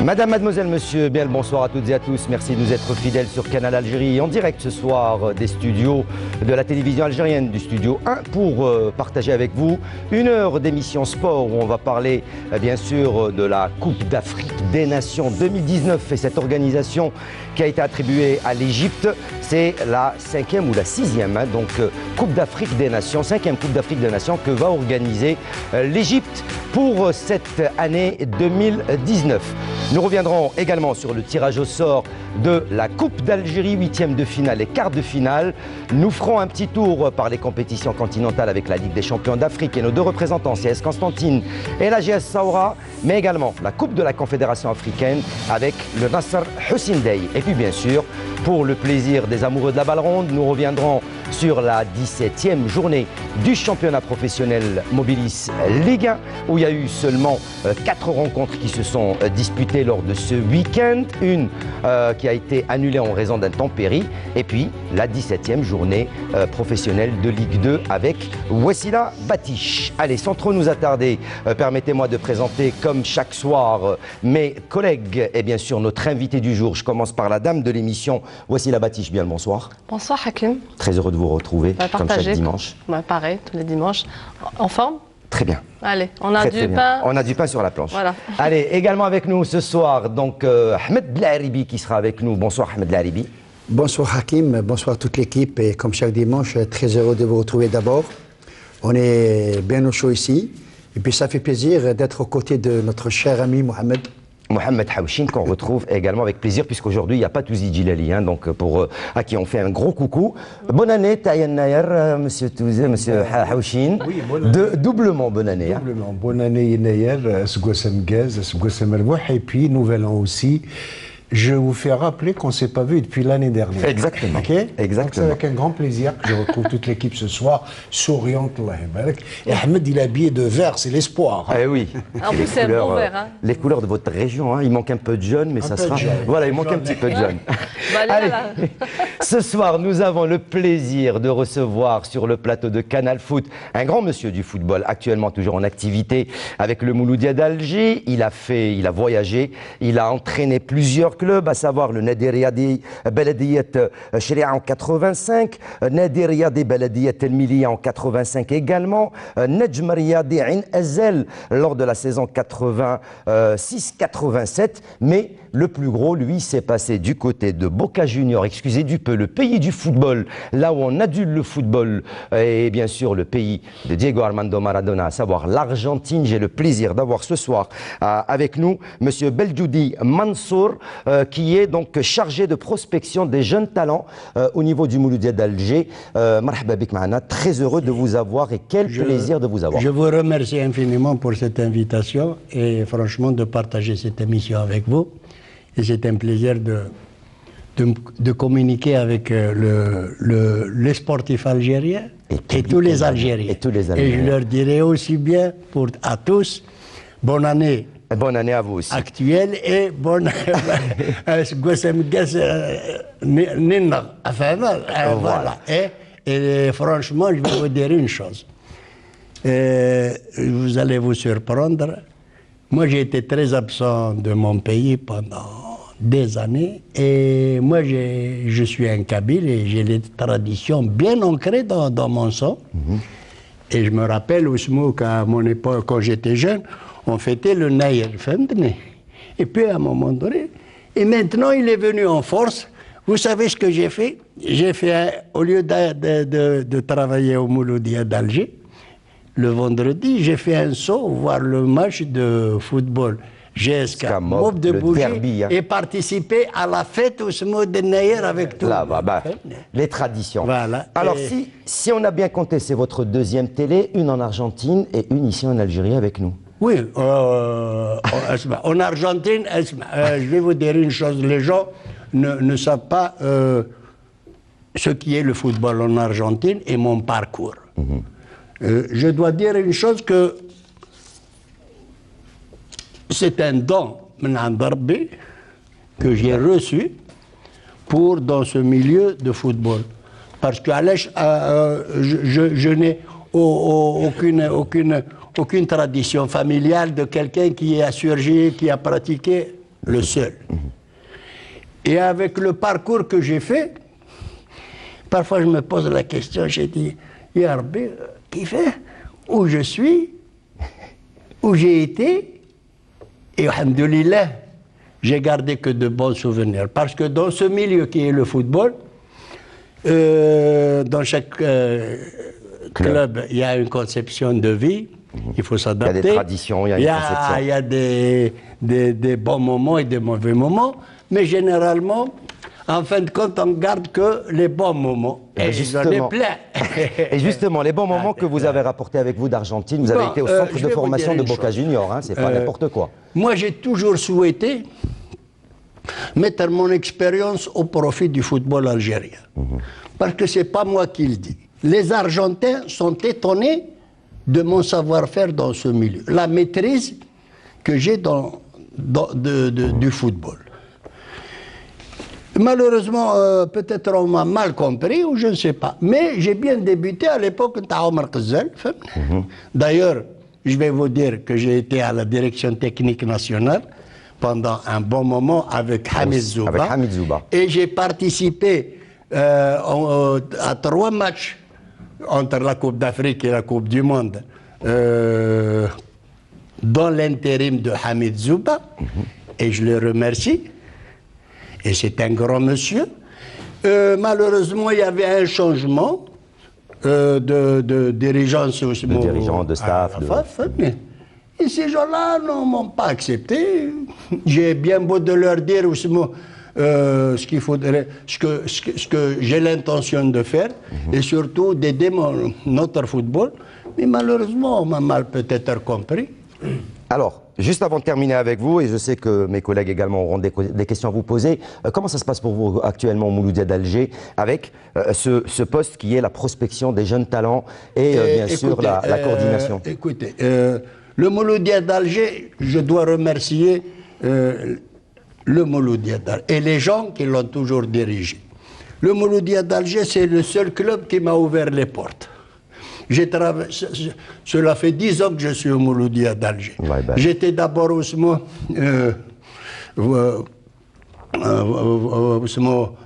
Madame, mademoiselle, monsieur, bien le bonsoir à toutes et à tous. Merci de nous être fidèles sur Canal Algérie en direct ce soir des studios de la télévision algérienne, du studio 1, pour partager avec vous une heure d'émission sport où on va parler bien sûr de la Coupe d'Afrique des Nations 2019 et cette organisation qui a été attribuée à l'Égypte. C'est la 5e ou la 6e donc Coupe d'Afrique des Nations, 5e Coupe d'Afrique des Nations que va organiser l'Égypte pour cette année 2019. Nous reviendrons également sur le tirage au sort de la Coupe d'Algérie, 8e de finale et quart de finale. Nous ferons un petit tour par les compétitions continentales avec la Ligue des champions d'Afrique et nos deux représentants, CS Constantine et la GS Saoura, mais également la Coupe de la Confédération africaine avec le Nasser Hussein Dey. Et puis bien sûr, pour le plaisir des amoureux de la balle ronde, nous reviendrons sur la 17e journée du championnat professionnel Mobilis Ligue 1, où il y a eu seulement 4 rencontres qui se sont disputées lors de ce week-end. Une qui a été annulée en raison d'intempéries. Et puis la 17e journée professionnelle de Ligue 2 avec Wassila Batiche. Allez, sans trop nous attarder, permettez-moi de présenter comme chaque soir mes collègues et bien sûr notre invité du jour. Je commence par la dame de l'émission, Wassila Batiche. Bien le bonsoir. Bonsoir Hakim. Très heureux de vous retrouver comme chaque dimanche. Pareil, tous les dimanches. En forme? Très bien. Allez, on a du pain. On a du pain sur la planche. Voilà. Allez, également avec nous ce soir, donc Ahmed Blaribi qui sera avec nous. Bonsoir Ahmed Blaribi. Bonsoir Hakim, bonsoir toute l'équipe. Et comme chaque dimanche, très heureux de vous retrouver d'abord. On est bien au chaud ici. Et puis ça fait plaisir d'être aux côtés de notre cher ami Mohamed Haouchine, qu'on retrouve également avec plaisir, puisqu'aujourd'hui il n'y a pas Touzi Djilali, donc à qui on fait un gros coucou. Bonne année, Taïan Nayer, monsieur Touzi, monsieur Haouchine. Oui, doublement bonne année. Doublement bonne année, Nayer, Sgoussem Gaz, Sgoussem Elwah, et puis nouvel an aussi. Je vous fais rappeler qu'on ne s'est pas vu depuis l'année dernière. Exactement. Okay. Exactement. C'est avec un grand plaisir que je retrouve toute l'équipe ce soir, souriante. Et Ahmed, il est habillé de vert, c'est l'espoir. Eh oui. En plus, c'est un bon vert. Hein. Les couleurs de votre région, hein. Il manque un peu de jaune, mais ça sera. Voilà, il manque un petit peu de jaune. Allez. Ce soir, nous avons le plaisir de recevoir sur le plateau de Canal Foot un grand monsieur du football, actuellement toujours en activité avec le Mouloudia d'Alger. Il a voyagé, il a entraîné plusieurs clubs, à savoir le Nadi Riyadi Beladiyat Sharia en 85, Nadi Riyadi Beladiyat El Milia en 85 également, Nejm Riyadi Ain Azel lors de la saison 86-87, mais le plus gros, lui, s'est passé du côté de Boca Junior, excusez du peu, le pays du football, là où on adule le football, et bien sûr le pays de Diego Armando Maradona, à savoir l'Argentine. J'ai le plaisir d'avoir ce soir avec nous Monsieur Beljoudi Mansour, qui est donc chargé de prospection des jeunes talents au niveau du Mouloudia d'Alger. Marhaba bik ma'ana, très heureux de vous avoir et quel plaisir de vous avoir. Je vous remercie infiniment pour cette invitation et franchement de partager cette émission avec vous. Et c'est un plaisir de communiquer avec les sportifs algériens et tous les Algériens. Et je leur dirai aussi bien à tous, bonne année. Bonne année à vous aussi. Actuelle et bonne voilà. Et franchement, je vais vous dire une chose. Vous allez vous surprendre. Moi, j'ai été très absent de mon pays pendant des années. Et moi, je suis un Kabyle et j'ai les traditions bien ancrées dans mon sang. Et je me rappelle, Ousmou, qu'à mon époque, quand j'étais jeune, on fêtait le Naïr. Et puis, à un moment donné, et maintenant, il est venu en force. Vous savez ce que j'ai fait? J'ai fait, au lieu de travailler au Mouloudia d'Alger, le vendredi, j'ai fait un saut voir le match de football. GSK, Mob de Bougie, et participer à la fête au Smou de Nayer avec tout. Là, les traditions. Voilà. Alors, si on a bien compté, c'est votre deuxième télé, une en Argentine et une ici en Algérie avec nous. Oui, en Argentine, je vais vous dire une chose, les gens ne savent pas ce qui est le football en Argentine et mon parcours. Je dois dire une chose que c'est un don que j'ai reçu dans ce milieu de football. Parce que je n'ai aucune tradition familiale de quelqu'un qui a surgi, qui a pratiqué le seul. Et avec le parcours que j'ai fait, parfois je me pose la question, j'ai dit, Ya Rabbi, qui fait où je suis, où j'ai été, et alhamdoulilah, j'ai gardé que de bons souvenirs. Parce que dans ce milieu qui est le football, dans chaque club, il y a une conception de vie, il faut s'adapter. Il y a des traditions, il y a une conception. Il y a des bons moments et des mauvais moments, mais généralement, en fin de compte, on ne garde que les bons moments. Et j'en ai plein. Et justement, les bons moments que vous avez rapportés avec vous d'Argentine, vous avez été au centre de formation de Boca Juniors, hein, c'est pas n'importe quoi. Moi, j'ai toujours souhaité mettre mon expérience au profit du football algérien. Parce que ce n'est pas moi qui le dis. Les Argentins sont étonnés de mon savoir-faire dans ce milieu. La maîtrise que j'ai du football. Malheureusement, peut-être on m'a mal compris ou je ne sais pas. Mais j'ai bien débuté à l'époque de Omar Qazal. D'ailleurs, je vais vous dire que j'ai été à la direction technique nationale pendant un bon moment avec Hamid Zouba. Et j'ai participé à 3 matchs entre la Coupe d'Afrique et la Coupe du Monde dans l'intérim de Hamid Zouba. Et je le remercie. Et c'est un grand monsieur. Malheureusement, il y avait un changement de dirigeants. De dirigeants, de staff. Et ces gens-là ne m'ont pas accepté. J'ai bien beau de leur dire ce qu'il faudrait, ce que j'ai l'intention de faire, et surtout d'aider notre football. Mais malheureusement, on m'a mal peut-être compris. Alors, juste avant de terminer avec vous, et je sais que mes collègues également auront des questions à vous poser, comment ça se passe pour vous actuellement au Mouloudia d'Alger avec ce poste qui est la prospection des jeunes talents et bien sûr la coordination? Écoutez, le Mouloudia d'Alger, je dois remercier le Mouloudia d'Alger et les gens qui l'ont toujours dirigé. Le Mouloudia d'Alger, c'est le seul club qui m'a ouvert les portes. Cela fait 10 ans que je suis au Mouloudia d'Alger. J'étais d'abord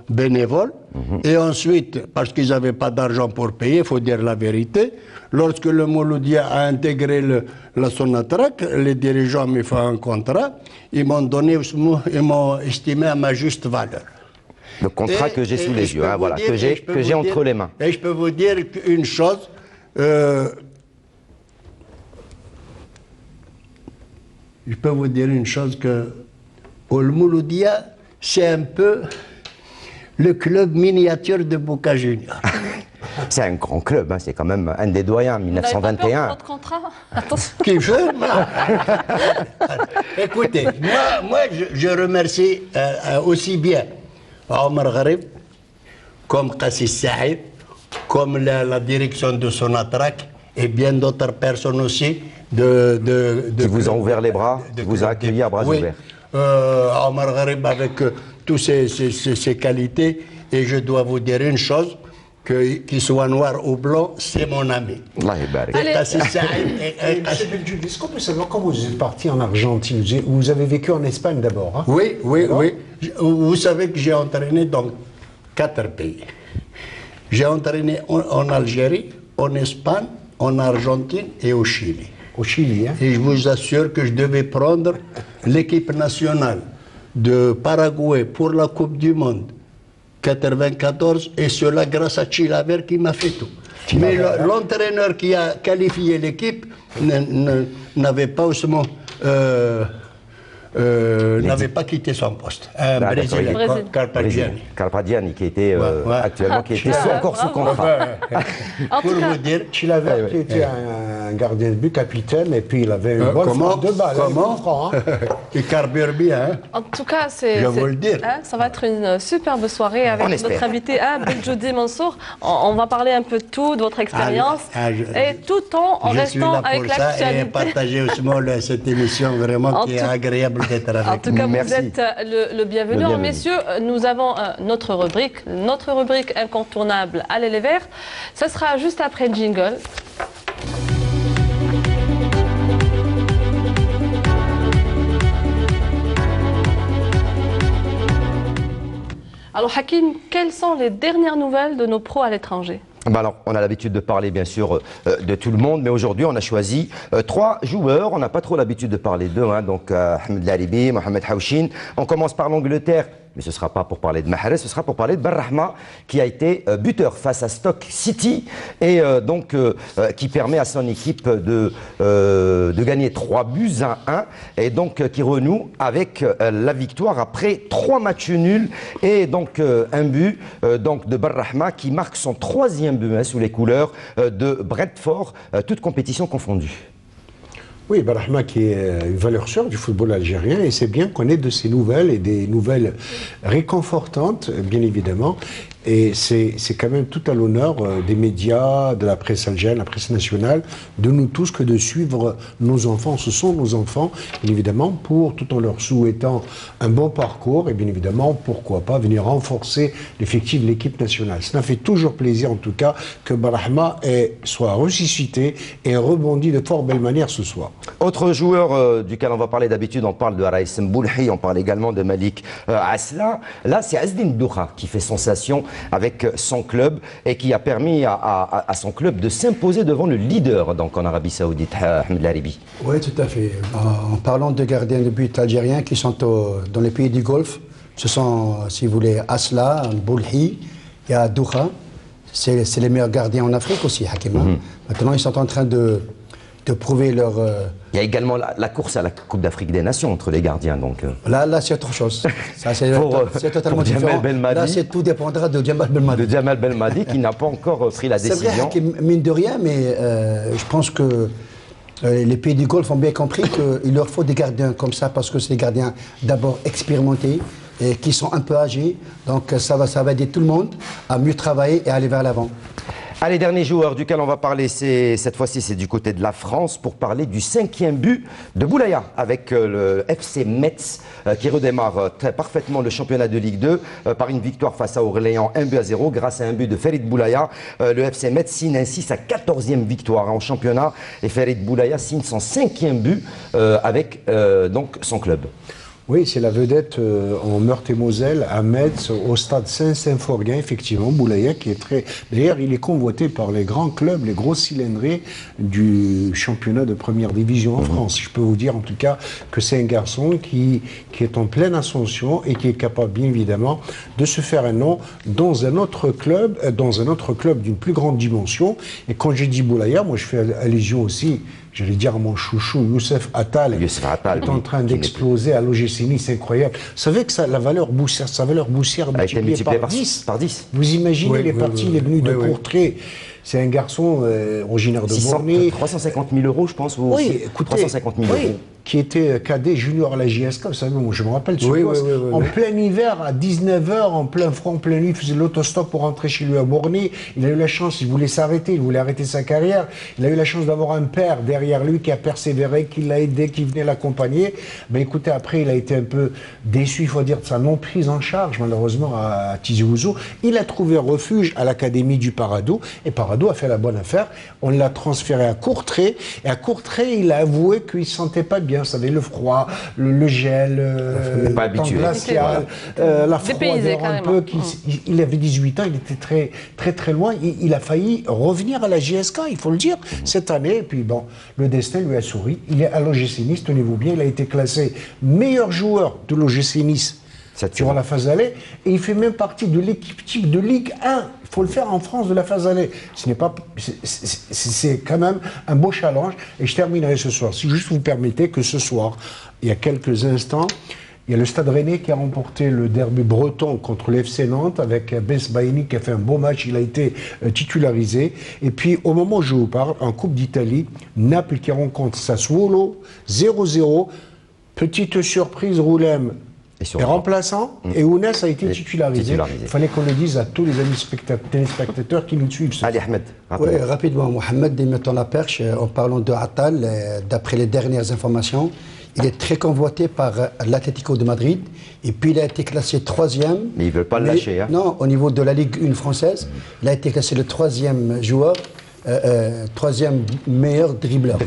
bénévole, et ensuite, parce qu'ils n'avaient pas d'argent pour payer, il faut dire la vérité, lorsque le Mouloudia a intégré la Sonatrach, les dirigeants m'ont fait un contrat, ils m'ont donné, ils m'ont estimé à ma juste valeur. Le contrat que j'ai sous les yeux, hein, voilà, que j'ai entre les mains. Et je peux vous dire une chose, je peux vous dire une chose, que au Mouloudia, c'est un peu le club miniature de Boca Juniors. C'est un grand club, hein, c'est quand même un des doyens, 1921. Vous n'avez pas peur de votre contrat? Attention. Qui veut? Écoutez, moi je remercie aussi bien Omar Gharib, comme Qassis Saïd, comme la direction de Sonatrach et bien d'autres personnes aussi qui vous ont ouvert les bras, qui vous ont accueilli à bras ouverts. Omar Gharib avec toutes ses qualités, et je dois vous dire une chose, qu'il soit noir ou blanc, c'est mon ami. Est-ce qu'on peut savoir quand vous êtes parti en Argentine? Vous avez vécu en Espagne d'abord, hein? Oui. Vous savez que j'ai entraîné dans 4 pays. J'ai entraîné en Algérie, en Espagne, en Argentine et au Chili. Au Chili, hein? Et je vous assure que je devais prendre l'équipe nationale de Paraguay pour la Coupe du Monde 94, et cela grâce à Chilaver qui m'a fait tout. Mais l'entraîneur qui a qualifié l'équipe n'avait pas n'avait pas quitté son poste. Un Brésilien, Carpagiani, qui était actuellement encore sous contrat. Pour vous dire, Chilaver qui était un gardien de but, capitaine, et puis il avait une bonne frappe de balle. Comment il carbure bien. Hein. En tout cas, ça va être une superbe soirée avec notre invité, Beljoudi Mansour. On va parler un peu de tout, de votre expérience, et tout en restant avec l'actualité. Et partager aussi cette émission vraiment qui est agréable d'être avec vous. En tout cas, vous êtes le bienvenu. Alors, messieurs, nous avons notre rubrique incontournable, Allez les Verts. Ce sera juste après le jingle. Alors Hakim, quelles sont les dernières nouvelles de nos pros à l'étranger? Alors, on a l'habitude de parler bien sûr de tout le monde, mais aujourd'hui on a choisi 3 joueurs. On n'a pas trop l'habitude de parler d'eux, hein, donc Ahmed Laribi, Mohamed Hawchin. On commence par l'Angleterre, mais ce ne sera pas pour parler de Mahrez, ce sera pour parler de Benrahma, qui a été buteur face à Stoke City et qui permet à son équipe de gagner 3-1 et donc qui renoue avec la victoire après 3 matchs nuls et donc un but de Benrahma qui marque son 3e but sous les couleurs de Brentford, toutes compétitions confondues. Oui, Benrahma qui est une valeur sûre du football algérien et c'est bien qu'on ait de ces nouvelles et des nouvelles réconfortantes, bien évidemment. Et c'est quand même tout à l'honneur des médias, de la presse algérienne, la presse nationale, de nous tous que de suivre nos enfants. Ce sont nos enfants, bien évidemment, tout en leur souhaitant un bon parcours et bien évidemment, pourquoi pas, venir renforcer l'effectif de l'équipe nationale. Cela fait toujours plaisir, en tout cas, que Benrahma soit ressuscité et rebondi de fort belle manière ce soir. Autre joueur duquel on va parler d'habitude, on parle de Raïs Mboulhi, on parle également de Malik Asla. Là, c'est Azdin Douha qui fait sensation avec son club et qui a permis à son club de s'imposer devant le leader donc en Arabie Saoudite, Ahmed Laribi. Oui, tout à fait. En parlant de gardiens de but algériens qui sont dans les pays du Golfe, ce sont, si vous voulez, Asla, Mboulhi, il y a Douha. C'est les meilleurs gardiens en Afrique aussi, Hakim. Maintenant, ils sont en train de prouver leur... Il y a également la course à la Coupe d'Afrique des Nations entre les gardiens. Donc, Là c'est autre chose. C'est totalement différent. Là, tout dépendra de Djamal Belmadi. De Djamal Belmadi qui n'a pas encore pris la décision. C'est vrai, mine de rien, mais je pense que les pays du Golfe ont bien compris qu'il leur faut des gardiens comme ça parce que c'est des gardiens d'abord expérimentés et qui sont un peu âgés. Donc ça va aider tout le monde à mieux travailler et à aller vers l'avant. Allez, dernier joueur duquel on va parler, cette fois-ci, c'est du côté de la France pour parler du 5e but de Boulaya avec le FC Metz qui redémarre très parfaitement le championnat de Ligue 2 par une victoire face à Orléans 1-0 grâce à un but de Ferid Boulaya. Le FC Metz signe ainsi sa 14e victoire en championnat et Ferid Boulaya signe son 5e but avec donc son club. Oui, c'est la vedette en Meurthe-et-Moselle, à Metz, au stade Saint-Symphorien, effectivement, Boulaya, qui est très... D'ailleurs, il est convoité par les grands clubs, les grosses cylindrées du championnat de première division en France. Je peux vous dire, en tout cas, que c'est un garçon qui est en pleine ascension et qui est capable, bien évidemment, de se faire un nom dans un autre club d'une plus grande dimension. Et quand j'ai dit Boulaya, moi, je fais allusion aussi... J'allais dire à mon chouchou, Youssef Attal, qui est en train d'exploser à l'OGC Nice, c'est incroyable. Vous savez que sa valeur boursière multipliée par 10. Vous imaginez les parties, il est venu de Courtrai. C'est un garçon originaire de Mornay. 350 000 euros, je pense. Oui, écoutez, 350 000 euros. Qui était cadet junior à la JSK, vous savez, moi je me rappelle, en plein hiver, à 19h, en plein front, en plein nuit, il faisait l'autostop pour rentrer chez lui à Mornay. Il a eu la chance, il voulait s'arrêter, il voulait arrêter sa carrière. Il a eu la chance d'avoir un père derrière lui qui a persévéré, qui l'a aidé, qui venait l'accompagner. Mais écoutez, après, il a été un peu déçu, il faut dire, de sa non prise en charge, malheureusement, à Tizi Ouzou. Il a trouvé refuge à l'Académie du Paradou, et Paradou a fait la bonne affaire. On l'a transféré à Courtrai, et à Courtrai, il a avoué qu'il ne se sentait pas bien. Vous savez, le froid, le gel, le temps glacial, la froideur un peu. Il avait 18 ans, il était très loin. Il a failli revenir à la JSK, il faut le dire, cette année. Et puis bon, le destin lui a souri. Il est à l'OGC Nice, tenez-vous bien, il a été classé meilleur joueur de l'OGC Nice durant la phase aller. Et il fait même partie de l'équipe type de Ligue 1. Il faut le faire en France de la phase aller. C'est quand même un beau challenge. Et je terminerai ce soir. Si juste vous permettez que ce soir, il y a quelques instants, il y a le Stade Rennais qui a remporté le derby breton contre l'FC Nantes avec Bess Baini qui a fait un beau match. Il a été titularisé. Et puis, au moment où je vous parle, en Coupe d'Italie, Naples qui rencontre Sassuolo, 0-0. Petite surprise, Roulem est remplaçant et Ounes a été titularisé. Il fallait qu'on le dise à tous les amis téléspectateurs qui nous suivent. Allez, Ahmed. Oui, rapidement, Mohamed, démettons la perche. En parlant de Attal, d'après les dernières informations, il est très convoité par l'Atlético de Madrid. Et puis, il a été classé 3e. Mais ils ne veulent pas le lâcher. Hein. Non, au niveau de la Ligue 1 française, il a été classé le 3e joueur, 3e meilleur dribbleur.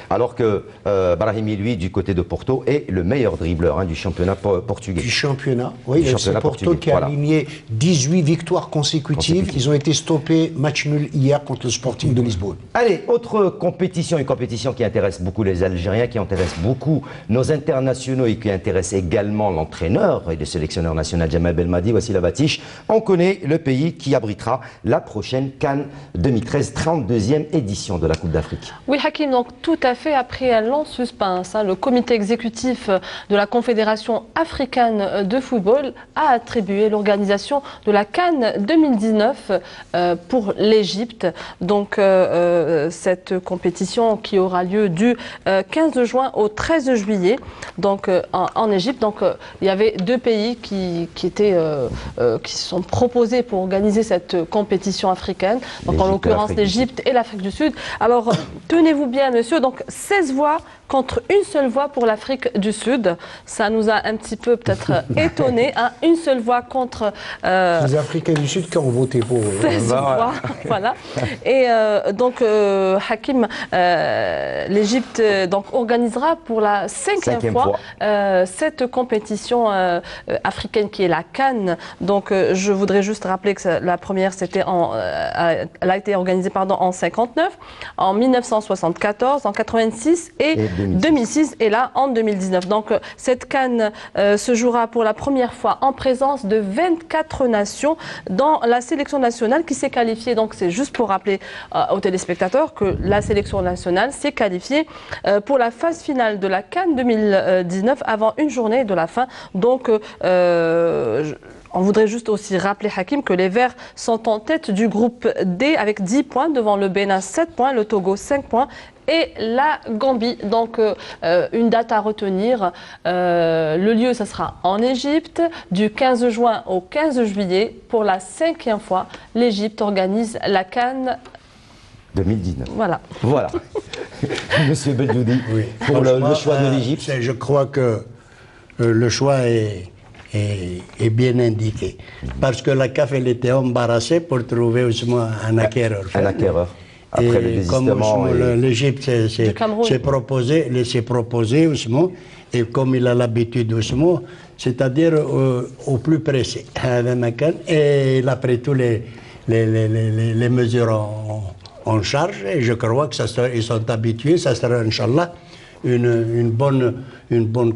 Alors que Brahimi, lui, du côté de Porto, est le meilleur dribbleur du championnat portugais. Du championnat, oui. C'est Porto qui a aligné 18 victoires consécutives. Ils ont été stoppés, match nul hier contre le Sporting de Lisbonne. Allez, autre compétition, une compétition qui intéresse beaucoup les Algériens, qui intéresse beaucoup nos internationaux et qui intéresse également l'entraîneur et le sélectionneur national Djemal Belmadi, Wassila Batiche. On connaît le pays qui abritera la prochaine CAN 2013, 32e édition de la Coupe d'Afrique. Oui, Hakim, donc tout à fait, après un long suspense, le comité exécutif de la Confédération africaine de football a attribué l'organisation de la CAN 2019 pour l'Égypte. Donc cette compétition qui aura lieu du 15 juin au 13 juillet donc, en Égypte. Donc il y avait deux pays qui sont proposés pour organiser cette compétition africaine. Donc en l'occurrence l'Égypte et l'Afrique du Sud. Alors tenez-vous bien, monsieur, donc 16 voix contre une seule voix pour l'Afrique du Sud. Ça nous a un petit peu peut-être étonné. Hein. Une seule voix contre... les Africains du Sud qui ont voté pour eux. 16 voix, voilà. Et donc, Hakim, l'Égypte organisera pour la cinquième fois cette compétition africaine qui est la CAN. Donc, je voudrais juste rappeler que la première, elle a été organisée en 59, en 1974, en 86 et 2006 et là en 2019. Donc cette CAN se jouera pour la première fois en présence de 24 nations dans la sélection nationale qui s'est qualifiée. Donc c'est juste pour rappeler aux téléspectateurs que la sélection nationale s'est qualifiée pour la phase finale de la CAN 2019 avant une journée de la fin. Donc on voudrait juste aussi rappeler, Hakim, que les Verts sont en tête du groupe D avec 10 points, devant le Bénin 7 points, le Togo 5 points et la Gambie. Donc une date à retenir. Le lieu, ça sera en Égypte, du 15 juin au 15 juillet. Pour la 5e fois, l'Égypte organise la CAN 2019. Voilà. Voilà. Monsieur Beljoudi, oui. Pour le choix de l'Égypte. Je crois que le choix est bien indiqué. Parce que la CAF, elle était embarrassée pour trouver justement un acquéreur. Un acquéreur. Après le désistement. L'Égypte s'est proposé justement, et comme il a l'habitude justement, c'est-à-dire au plus pressé. Et il a pris tous les mesures en charge, et je crois qu'ils sont habitués, ça sera, Inch'Allah, une bonne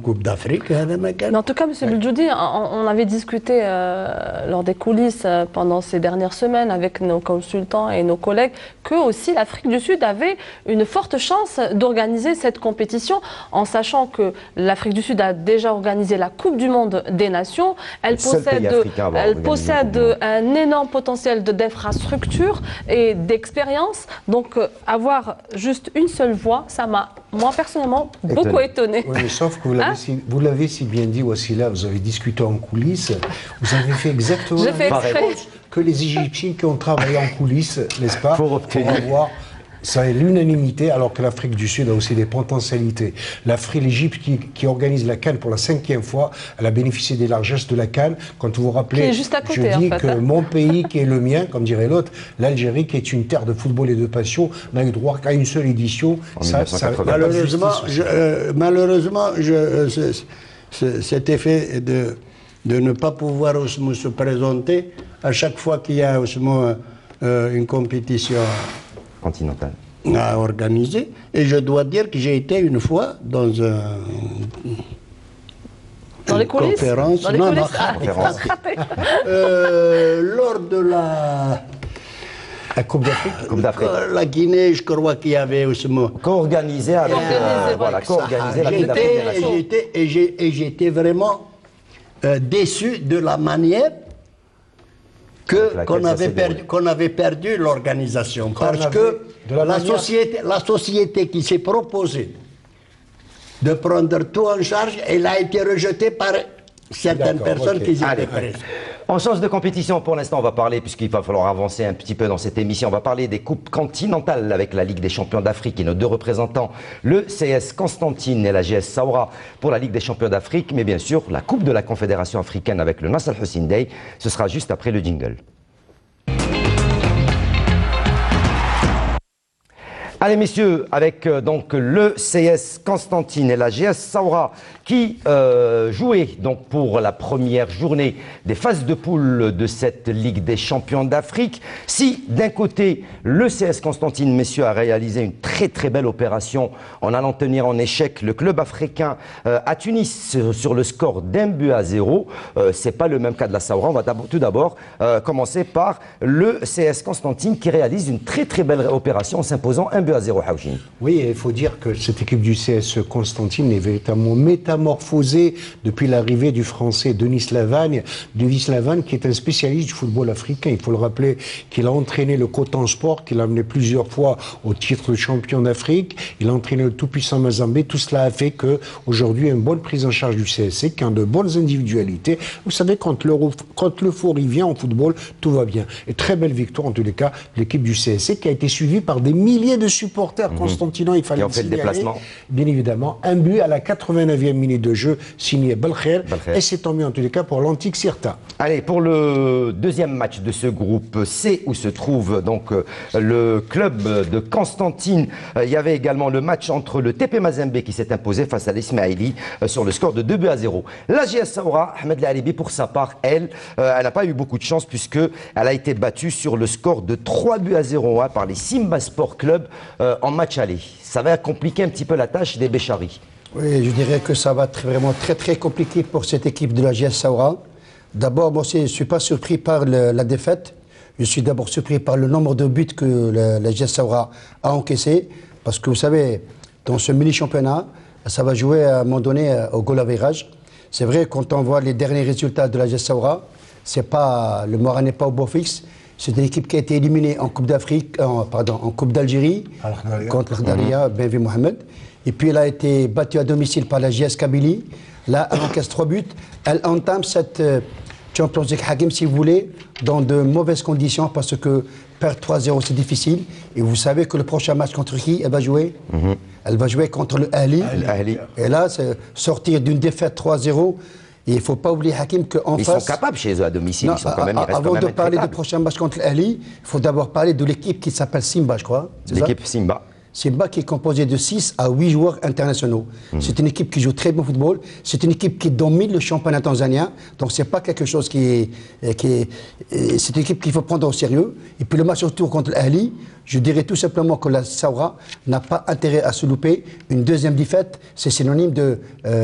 Coupe d'Afrique. Mais en tout cas, M. Beljoudi, on avait discuté lors des coulisses pendant ces dernières semaines avec nos consultants et nos collègues que aussi l'Afrique du Sud avait une forte chance d'organiser cette compétition, en sachant que l'Afrique du Sud a déjà organisé la Coupe du Monde des Nations. Elle possède un énorme potentiel d'infrastructure et d'expérience. Donc avoir juste une seule voix, ça m'a, moi personnellement, beaucoup étonné. Oui, mais sauf que vous l'avez si bien dit, Wassila, vous avez discuté en coulisses, vous avez fait exactement la même chose que les Égyptiens qui ont travaillé en coulisses, n'est-ce pas, pour avoir ça est l'unanimité, alors que l'Afrique du Sud a aussi des potentialités. l'Égypte qui organise la CAN pour la 5e fois, elle a bénéficié des largesses de la CAN. Quand vous vous rappelez, juste à côté, je dis que mon pays qui est le mien, comme dirait l'autre, l'Algérie qui est une terre de football et de passion, n'a eu droit qu'à une seule édition. Malheureusement, cet effet de ne pas pouvoir se présenter à chaque fois qu'il y a une compétition continentale à organiser. Et je dois dire que j'ai été une fois dans les coulisses, conférence, lors de la Coupe d'Afrique. La Guinée, je crois qu'il y avait aussi co-organisé avec la Coupe d'Afrique. Et j'étais vraiment déçu de la manière qu'on avait perdu l'organisation. Parce que la société qui s'est proposée de prendre tout en charge, elle a été rejetée par certaines personnes qui étaient prises. On change de compétition pour l'instant, on va parler, puisqu'il va falloir avancer un petit peu dans cette émission, on va parler des coupes continentales avec la Ligue des champions d'Afrique et nos deux représentants, le CS Constantine et la GS Saoura pour la Ligue des champions d'Afrique, mais bien sûr la Coupe de la Confédération africaine avec le Nasser Hussein Dey, ce sera juste après le jingle. Allez messieurs, avec donc le CS Constantine et la GS Saoura qui jouaient donc pour la première journée des phases de poule de cette Ligue des Champions d'Afrique. Si d'un côté le CS Constantine, messieurs, a réalisé une très belle opération en allant tenir en échec le club africain à Tunis sur le score d'1-0, c'est pas le même cas de la Saoura. On va tout d'abord commencer par le CS Constantine qui réalise une très belle opération en s'imposant 1-0. Oui, il faut dire que cette équipe du CS Constantine est véritablement métamorphosée depuis l'arrivée du Français Denis Lavagne qui est un spécialiste du football africain. Il faut le rappeler qu'il a entraîné le Coton Sport, qu'il a amené plusieurs fois au titre de champion d'Afrique. Il a entraîné le tout-puissant Mazembe. Tout cela a fait qu'aujourd'hui, une bonne prise en charge du CSC, qui a de bonnes individualités. Vous savez, quand l'euphorie vient en football, tout va bien. Et très belle victoire, en tous les cas, de l'équipe du CSC, qui a été suivie par des milliers de supporters constantinois, il fallait le déplacement. Bien évidemment, un but à la 89e minute de jeu signé Belkher, et c'est tant mieux en tous les cas pour l'antique Cirta. Allez, pour le deuxième match de ce groupe C où se trouve donc le club de Constantine, il y avait également le match entre le TP Mazembe qui s'est imposé face à l'Ismaili sur le score de 2-0. La GS Saoura, Ahmed Lalibi, pour sa part, elle n'a pas eu beaucoup de chance puisqu'elle a été battue sur le score de 3-0 par les Simba Sport Club en match aller. Ça va compliquer un petit peu la tâche des Bécharis. Oui, je dirais que ça va être vraiment très compliqué pour cette équipe de la GS Saoura. D'abord, moi je ne suis pas surpris par la défaite. Je suis d'abord surpris par le nombre de buts que la GS Saoura a encaissé. Parce que vous savez, dans ce mini-championnat, ça va jouer à un moment donné au goal average. C'est vrai, quand on voit les derniers résultats de la GS Saoura, le moral n'est pas au beau fixe. C'est une équipe qui a été éliminée en Coupe d'Afrique, en Coupe d'Algérie, contre l'Ardaria, Benvi Mohamed. Et puis elle a été battue à domicile par la JS Kabylie. Là, elle encaisse 3 buts. Elle entame cette Champions League Hakim, si vous voulez, dans de mauvaises conditions parce que perdre 3-0, c'est difficile. Et vous savez que le prochain match contre qui elle va jouer Elle va jouer contre le Ahli. Et là, c'est sortir d'une défaite 3-0. Et il ne faut pas oublier, Hakim, qu'en face... Ils sont capables chez eux à domicile. Non, ils sont quand même, avant de parler du prochain match contre l'Ahli, il faut d'abord parler de l'équipe qui s'appelle Simba, je crois. L'équipe Simba. Simba qui est composée de 6 à 8 joueurs internationaux. C'est une équipe qui joue très bon football. C'est une équipe qui domine le championnat tanzanien. Donc ce n'est pas quelque chose c'est une équipe qu'il faut prendre au sérieux. Et puis le match retour contre l'Ahli, je dirais tout simplement que la Saoura n'a pas intérêt à se louper. Une deuxième défaite, c'est synonyme de...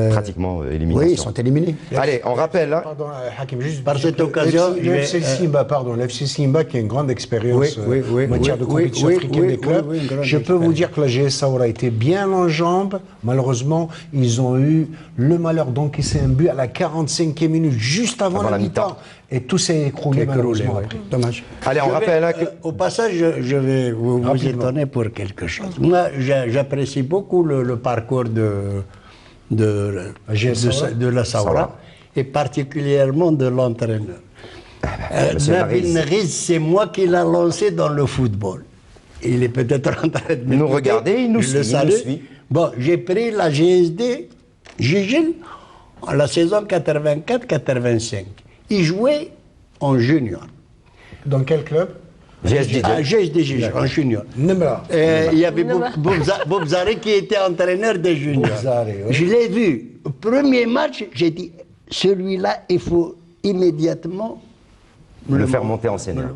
pratiquement élimination. Oui, ils sont éliminés. Allez, on rappelle... Hein. Pardon, Hakim, juste par cette occasion... L'FC Simba, qui a une grande expérience en matière de compétition africaine des clubs. Je peux vous dire que la GS Saoura a été bien en jambes. Malheureusement, ils ont eu le malheur d'encaisser un but à la 45e minute, juste avant la mi-temps. Et tout s'est écroulé malheureusement. Dommage. Allez, on rappelle... Au passage, je vais vous étonner pour quelque chose. Moi, j'apprécie beaucoup le parcours de la Saoura, et particulièrement de l'entraîneur. Nabil Nriz, c'est moi qui l'ai lancé dans le football. Il est peut-être en train de nous regarder, il nous suit. Bon, j'ai pris la GSD Gigel en la saison 84-85. Il jouait en junior. Dans quel club? GSD Gigel, en junior. Il y avait Bobzaré qui était entraîneur des juniors. Je l'ai vu. Au premier match, j'ai dit, celui-là, il faut immédiatement le faire monter en scène.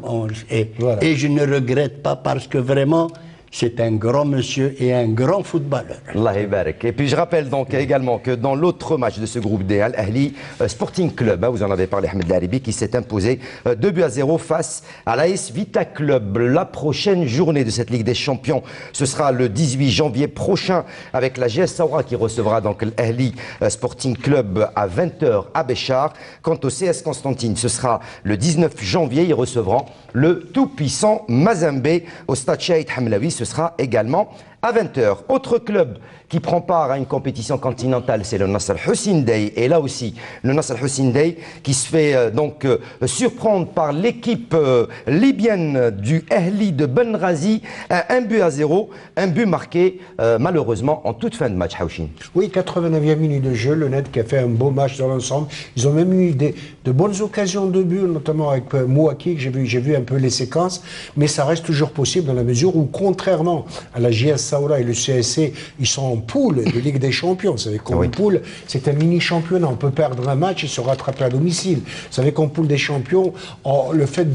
Et je ne regrette pas parce que vraiment, c'est un grand monsieur et un grand footballeur. Allah barak. Et puis je rappelle donc également que dans l'autre match de ce groupe D, Al-Ahli Sporting Club, vous en avez parlé, Ahmed Laribi, qui s'est imposé 2-0 face à l'AS Vita Club. La prochaine journée de cette Ligue des Champions, ce sera le 18 janvier prochain avec la GS Saoura qui recevra donc l'Ahli Sporting Club à 20h à Béchar. Quant au CS Constantine, ce sera le 19 janvier, ils recevront le tout-puissant Mazembe au stade Chaïd Hamlaoui. Ce sera également À 20h, autre club qui prend part à une compétition continentale, c'est le Nasr Hussein Dey. Et là aussi, le Nasr Hussein Dey qui se fait donc surprendre par l'équipe libyenne du Ahli de Benghazi, 1-0, un but marqué malheureusement en toute fin de match, Haouchine. Oui, 89e minute de jeu, le Net qui a fait un beau match dans l'ensemble. Ils ont même eu de bonnes occasions de but, notamment avec Mouaki, que j'ai vu un peu les séquences, mais ça reste toujours possible dans la mesure où, contrairement à la JS Saoura et le CSC, ils sont en poule de Ligue des Champions. Vous savez qu'en poule, c'est un mini-championnat. On peut perdre un match et se rattraper à domicile. Vous savez qu'en poule des champions, le fait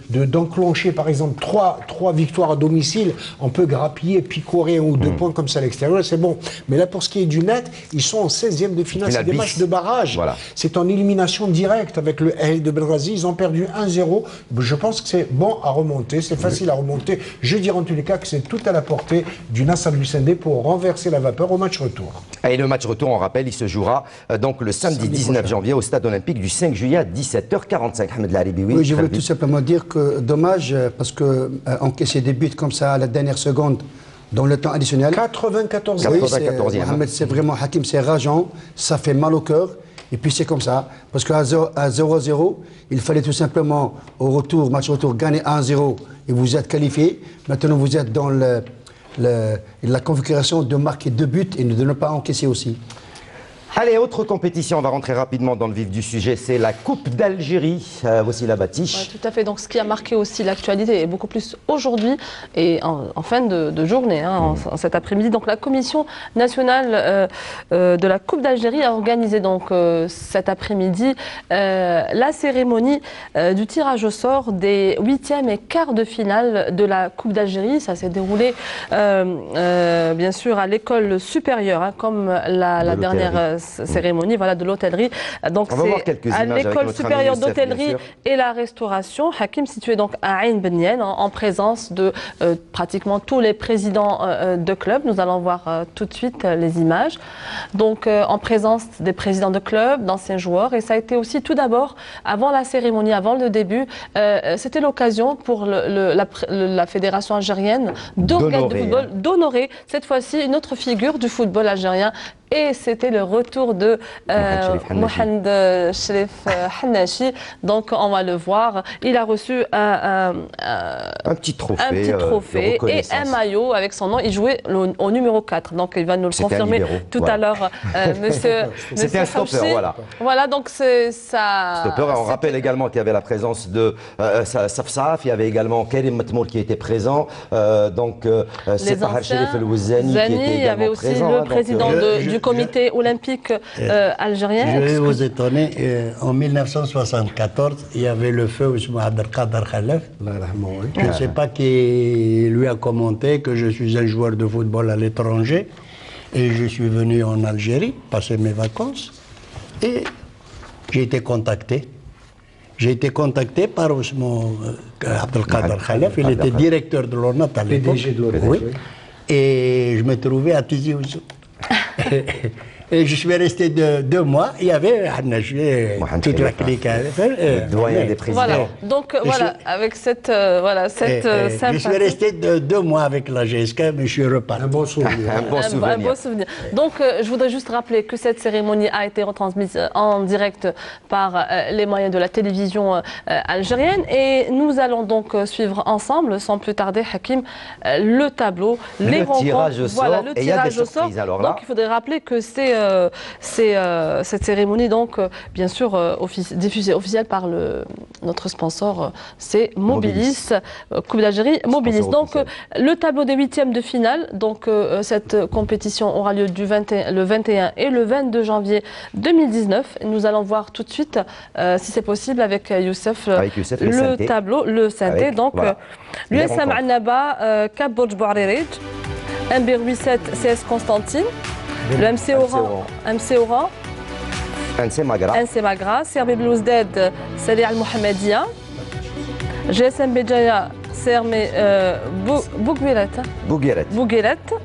d'enclencher, par exemple, trois victoires à domicile, on peut grappiller, picorer 1 ou 2 points comme ça à l'extérieur, c'est bon. Mais là, pour ce qui est du Net, ils sont en 16e de finale. C'est des matchs de barrage. Voilà. C'est en élimination directe avec le Ahli de Benghazi. Ils ont perdu 1-0. Je pense que c'est bon à remonter. C'est facile à remonter. Je dirais en tous les cas que c'est tout à la portée du Nasr Hussein Dey pour renverser la vapeur au match retour. Et le match retour, on rappelle, il se jouera donc le samedi 19 janvier au stade olympique du 5 juillet à 17h45. Ahmed Laribi, oui, je voulais tout simplement dire que dommage, parce que encaisser des buts comme ça à la dernière seconde, dans le temps additionnel. 94e. Oui, Mohamed, c'est vraiment Hakim, c'est rageant, ça fait mal au cœur. Et puis c'est comme ça, parce qu'à 0-0, il fallait tout simplement au retour, match retour, gagner 1-0 et vous êtes qualifié. Maintenant vous êtes dans la configuration de marquer 2 buts et de ne pas encaisser aussi. Allez, autre compétition, on va rentrer rapidement dans le vif du sujet, c'est la Coupe d'Algérie. Voici la bâtiche. Ouais, tout à fait, donc ce qui a marqué aussi l'actualité, et beaucoup plus aujourd'hui et en fin de journée, en cet après-midi. Donc la Commission nationale de la Coupe d'Algérie a organisé donc cet après-midi la cérémonie du tirage au sort des 8e et quarts de finale de la Coupe d'Algérie. Ça s'est déroulé bien sûr à l'école supérieure, comme la dernière cérémonie de l'hôtellerie. Donc c'est à l'école supérieure d'hôtellerie et la restauration, Hakim, situé donc à Ain Benyen, en présence de pratiquement tous les présidents de clubs. Nous allons voir tout de suite les images. Donc en présence des présidents de clubs, d'anciens joueurs, et ça a été aussi tout d'abord, avant la cérémonie, avant le début, c'était l'occasion pour la fédération algérienne d'honorer cette fois-ci une autre figure du football algérien. Et c'était le retour de Mohamed Cherif Hannachi. Donc on va le voir. Il a reçu un petit trophée et un maillot avec son nom. Il jouait au numéro 4. Donc il va nous le confirmer tout à l'heure, monsieur. C'était un stopper, voilà. Voilà, donc c'est ça. Stopper. On rappelle également qu'il y avait la présence de Safsaf. Il y avait également Karim Matmour qui était présent. Donc c'est Tahar Cherif El Wouzani qui était également présent. Il y avait aussi le président du comité olympique algérien. Je vais vous étonner, en 1974, il y avait le feu Ousmane Abdelkader Khalef. Je ne sais pas qui lui a commenté que je suis un joueur de football à l'étranger et je suis venu en Algérie passer mes vacances et j'ai été contacté. J'ai été contacté par Ousmane Abdelkader Khalef, il était directeur de l'ONAT à l'époque. PDG de l'ONAT, oui. Et je me trouvais à Tizi Ouzou. Et je suis resté 2 mois. Il y avait toute la clique. Doyen des présidents. Voilà. Donc voilà, avec cette sympathie. Je suis resté 2 mois avec la GSK, mais je suis reparti. Un bon souvenir. Un bon souvenir. Donc je voudrais juste rappeler que cette cérémonie a été retransmise en direct par les moyens de la télévision algérienne. Et nous allons donc suivre ensemble, sans plus tarder, Hakim, le tableau, les rencontres. Tirage au sort. Voilà, le tirage au sort. Donc il faudrait rappeler que c'est cette cérémonie, donc bien sûr diffusée officielle par notre sponsor, c'est Mobilis, Coupe d'Algérie, Mobilis. Donc le tableau des 8e de finale, donc cette compétition aura lieu le 21 et le 22 janvier 2019. Nous allons voir tout de suite, si c'est possible, avec Youssef, le tableau, le synthé. Donc l'USM Annaba, Cap Borj Bouarririj, MB87 CS Constantine, le MC Oran, NC Magra, Serbi Belouzdad, Salih Al Mohamedia, GSM Béjaïa, Sermé Bougueret,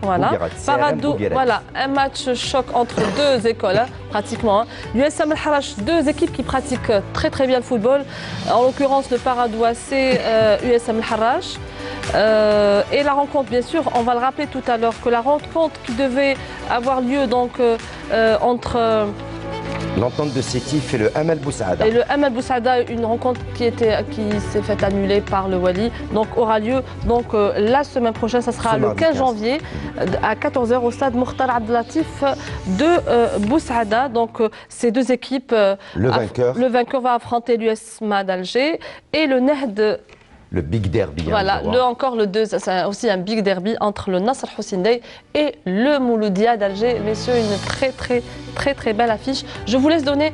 voilà. Paradou, voilà, un match choc entre 2 écoles, pratiquement. L'USM Al Harrach, 2 équipes qui pratiquent très très bien le football. En l'occurrence, le Paradou, c'est USM Al Harrach. Et la rencontre, bien sûr, on va le rappeler tout à l'heure, que la rencontre qui devait avoir lieu donc, entre... L'entente de Sétif et le Hamal Boussaada. Et le Hamal Boussaada, une rencontre qui s'est faite annuler par le Wali, donc aura lieu donc, la semaine prochaine, ça sera le 15 janvier à 14h au stade Mokhtar Abdelatif de Boussaada. Donc ces deux équipes, le vainqueur va affronter l'USMA d'Alger et le Nehd. Le big derby. Voilà, encore le 2, c'est aussi un big derby entre le Nasr Hussein Dey et le Mouloudia d'Alger. Messieurs, une très belle affiche. Je vous laisse donner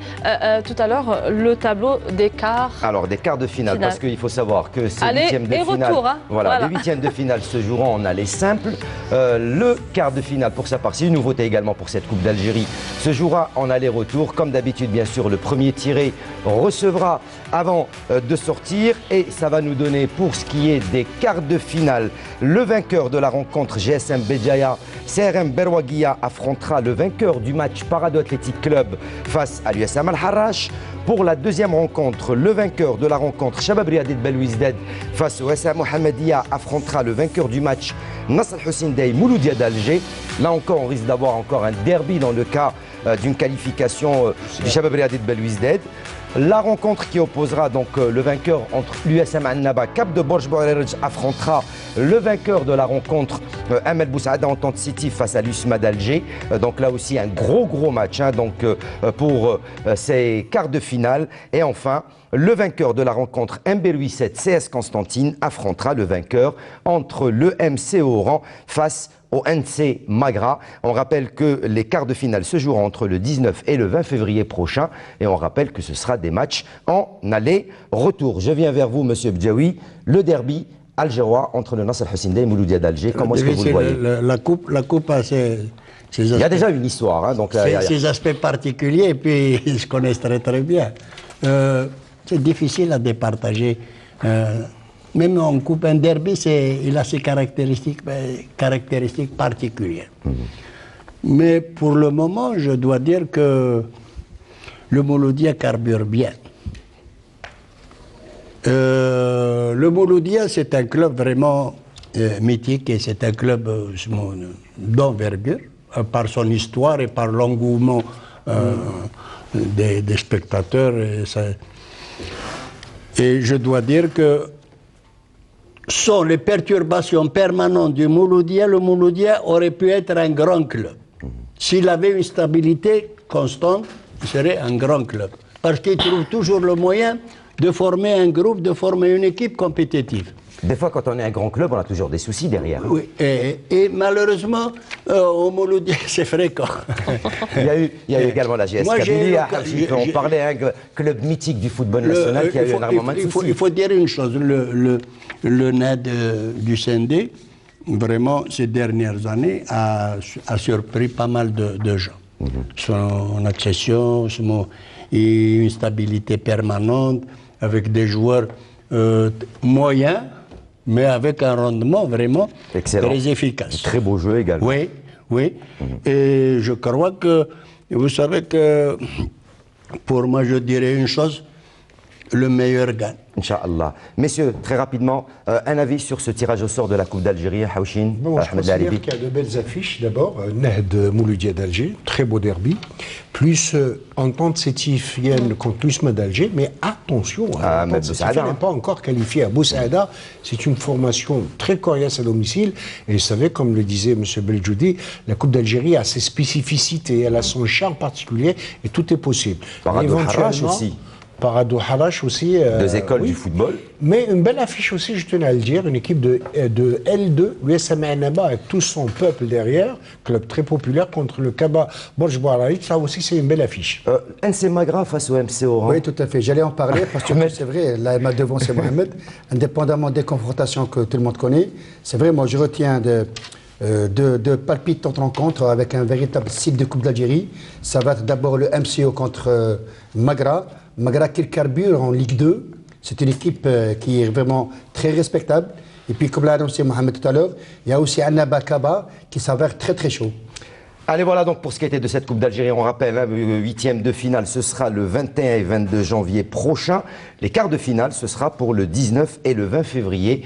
tout à l'heure le tableau des quarts. Alors, des quarts de finale, parce qu'il faut savoir que ces huitièmes de finale. Retour, hein. Voilà, les huitièmes de finale se joueront en aller simple. Le quart de finale, pour sa part, c'est une nouveauté également pour cette Coupe d'Algérie, se jouera en aller-retour. Comme d'habitude, bien sûr, le premier tiré recevra avant de sortir et ça va nous donner, pour ce qui est des quarts de finale, le vainqueur de la rencontre GSM Béjaïa, CRM Berwaguia affrontera le vainqueur du match Parado Athletic Club face à l'USM Al-Harrach. Pour la deuxième rencontre, le vainqueur de la rencontre Shabab Riadid Belouizdad face au SM Mohamedia affrontera le vainqueur du match Nasr Hussein Dey Mouloudia d'Alger. Là encore, on risque d'avoir encore un derby dans le cas d'une qualification du Shabab Riadid Belouizdad. La rencontre qui opposera donc le vainqueur entre l'USM Annaba Cap de Borj Bouarerj affrontera le vainqueur de la rencontre Hamal Boussaada Entente City face à l'USMA d'Alger. Donc là aussi un gros match donc, pour ces quarts de finale. Et enfin, le vainqueur de la rencontre MB 7 CS Constantine affrontera le vainqueur entre le MC Oran face au NC Magra. On rappelle que les quarts de finale se joueront entre le 19 et le 20 février prochain. Et on rappelle que ce sera des matchs en aller-retour. Je viens vers vous, Monsieur Bdjaoui. Le derby algérois entre le Nasr Hussein Dey et Mouloudia d'Alger. Comment est-ce que vous le voyez? La coupe a ses aspects, il y a déjà une histoire. Hein, donc ses aspects particuliers et puis ils se connaissent très bien. C'est difficile à départager. Même en coupe, un derby, il a ses caractéristiques particulières. Mais pour le moment, je dois dire que le Mouloudia carbure bien. Le Mouloudia, c'est un club vraiment mythique et c'est un club d'envergure par son histoire et par l'engouement des spectateurs. Et je dois dire que sans les perturbations permanentes du Mouloudia, le Mouloudia aurait pu être un grand club. S'il avait une stabilité constante, il serait un grand club. Parce qu'il trouve toujours le moyen de former un groupe, de former une équipe compétitive. Des fois, quand on est un grand club, on a toujours des soucis derrière. Oui, et malheureusement, au Mouloudia, c'est fréquent. Il y a eu également la GS Kabylie. On parlait d'un club mythique du football national qui a eu énormément de soucis. Il faut dire une chose, le NED du Sendé, vraiment, ces dernières années, a surpris pas mal de gens. Son accession, une stabilité permanente, avec des joueurs moyens, mais avec un rendement vraiment très efficace. Très beau jeu également. Oui. Et je crois que, vous savez que, pour moi, je dirais une chose, le meilleur gagne. Inch'Allah. Messieurs, très rapidement, un avis sur ce tirage au sort de la Coupe d'Algérie, Haouchine, je considère qu'il y a de belles affiches. D'abord, Nehd Mouloudia d'Alger, très beau derby. Plus Entente Sétif contre l'USMA d'Alger. Mais attention, Entente Sétif n'est pas encore qualifié à Boussaada. C'est une formation très coriace à domicile. Et vous savez, comme le disait M. Beljoudi, la Coupe d'Algérie a ses spécificités, elle a son charme particulier et tout est possible. Parado Harrach aussi. Parado Harrach aussi. Deux écoles du football. Mais une belle affiche aussi, je tenais à le dire, une équipe de L2, l'USM Annaba avec tout son peuple derrière, club très populaire contre le Kaba Borj Bouarerj, ça aussi c'est une belle affiche. NC Magra face au MC Oran. Oui, tout à fait, j'allais en parler parce que c'est vrai, là m'a devancé Mohamed, indépendamment des confrontations que tout le monde connaît, c'est vrai, moi je retiens de palpitantes rencontres avec un véritable site de Coupe d'Algérie. Ça va être d'abord le MCO contre Magra qui carbure en Ligue 2. C'est une équipe qui est vraiment très respectable. Et puis, comme l'a annoncé Mohamed tout à l'heure, il y a aussi Annaba Kaba qui s'avère très chaud. Allez, voilà donc pour ce qui était de cette Coupe d'Algérie. On rappelle, hein, le 8e de finale, ce sera le 21 et 22 janvier prochain. Les quarts de finale, ce sera pour le 19 et le 20 février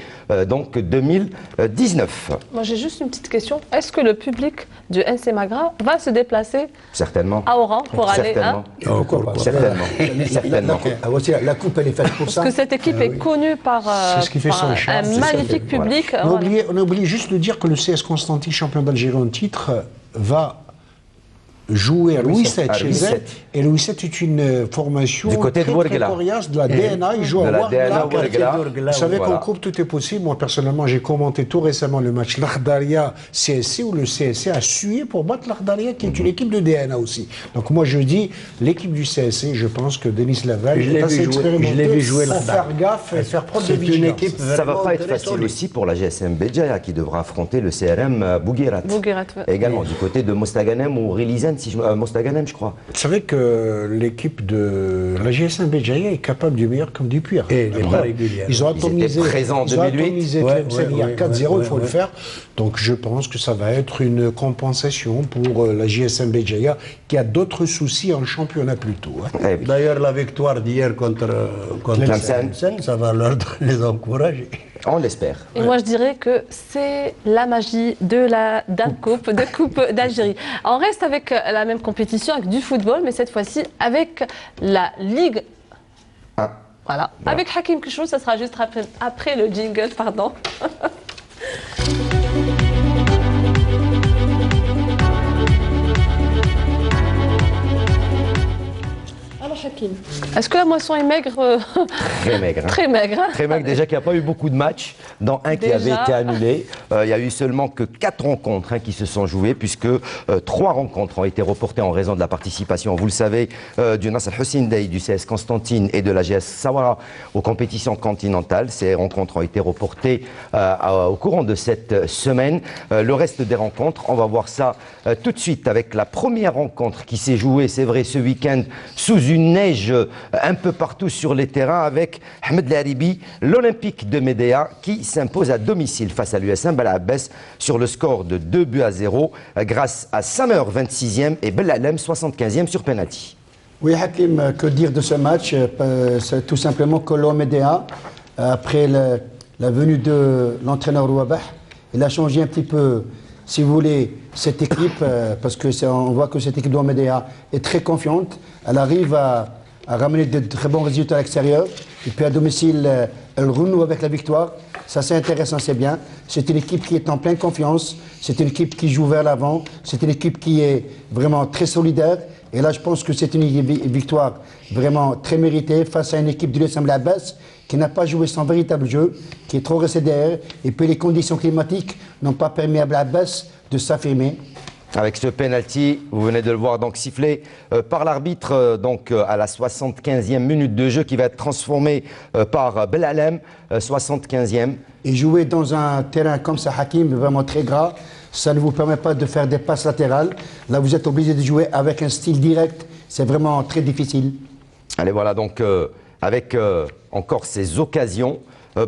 donc 2019. Moi, j'ai juste une petite question. Est-ce que le public du NC Magra va se déplacer certainement à Oran pour aller Certainement. La coupe, elle est faite pour ça. Parce que cette équipe est connue par, ce qui fait son charme, un magnifique public. Voilà. On a oublié juste de dire que le CS Constantine, champion d'Algérie en titre, va jouer à Louis VII chez elle. Et Louis VII est une formation du côté très coriace de la DNA. Il joue à Ouargla. Vous savez qu'en coupe, tout est possible. Moi, personnellement, j'ai commenté tout récemment le match L'Akhdaria-CSC où le CSC a sué pour battre l'Akhdaria, qui est une équipe de DNA aussi. Donc moi, je dis, l'équipe du CSC, je pense que Denis Laval est assez expérimenté pour faire gaffe et faire preuve de vigilance. Ça ne va pas être facile aussi pour la GSM Béjaïa qui devra affronter le CRM Bouguerat. Également, du côté de Mostaganem ou Rilizan, Mostaganem, je crois. Vous savez que l'équipe de la GSM Béjaïa est capable du meilleur comme du pire. Et les pas réguliers. Ils ont atomisé Tlemcen il y a 4-0, il faut le faire. Donc je pense que ça va être une compensation pour la GSM Béjaïa qui a d'autres soucis en championnat plutôt. Hein. D'ailleurs, la victoire d'hier contre Tlemcen, ça va les encourager. On l'espère. Et moi, je dirais que c'est la magie de Coupe d'Algérie. On reste avec la même compétition, avec du football, mais cette fois-ci avec la Ligue 1. Voilà. Avec Hakim Kouchou, ça sera juste après le jingle, pardon. Hakim, est-ce que la moisson est maigre? Très maigre. Hein. Très maigre. Hein. Très maigre. Déjà qu'il n'y a pas eu beaucoup de matchs, dans un qui avait été annulé. Il n'y a eu seulement que 4 rencontres qui se sont jouées, puisque 3 rencontres ont été reportées en raison de la participation, vous le savez, du Nasser Hussein Dey, du CS Constantine et de la GS Sawara aux compétitions continentales. Ces rencontres ont été reportées au courant de cette semaine. Le reste des rencontres, on va voir ça tout de suite avec la première rencontre qui s'est jouée, c'est vrai, ce week-end, sous une neige un peu partout sur les terrains avec Ahmed Laribi, l'Olympique de Médéa qui s'impose à domicile face à l'USM Bel-Abbès sur le score de 2-0 grâce à Samer 26e et Belalem 75e sur penalty. Oui, Hakim, que dire de ce match? C'est tout simplement que l'OMDA, après la venue de l'entraîneur Ouabah, il a changé un petit peu, si vous voulez, cette équipe, parce qu'on voit que cette équipe de l'OMDA est très confiante. Elle arrive à ramener de très bons résultats à l'extérieur. Et puis à domicile, elle renoue avec la victoire. Ça, c'est intéressant, c'est bien. C'est une équipe qui est en pleine confiance. C'est une équipe qui joue vers l'avant. C'est une équipe qui est vraiment très solidaire. Et là, je pense que c'est une victoire vraiment très méritée face à une équipe de l'USM Bel-Abbès qui n'a pas joué son véritable jeu, qui est trop resté derrière. Et puis les conditions climatiques n'ont pas permis à Bel-Abbès de s'affirmer. Avec ce penalty, vous venez de le voir donc sifflé par l'arbitre donc à la 75e minute de jeu qui va être transformé par Belalem, 75e. Et jouer dans un terrain comme ça, Hakim, vraiment très gras, ça ne vous permet pas de faire des passes latérales. Là, vous êtes obligé de jouer avec un style direct. C'est vraiment très difficile. Allez, voilà donc avec encore ces occasions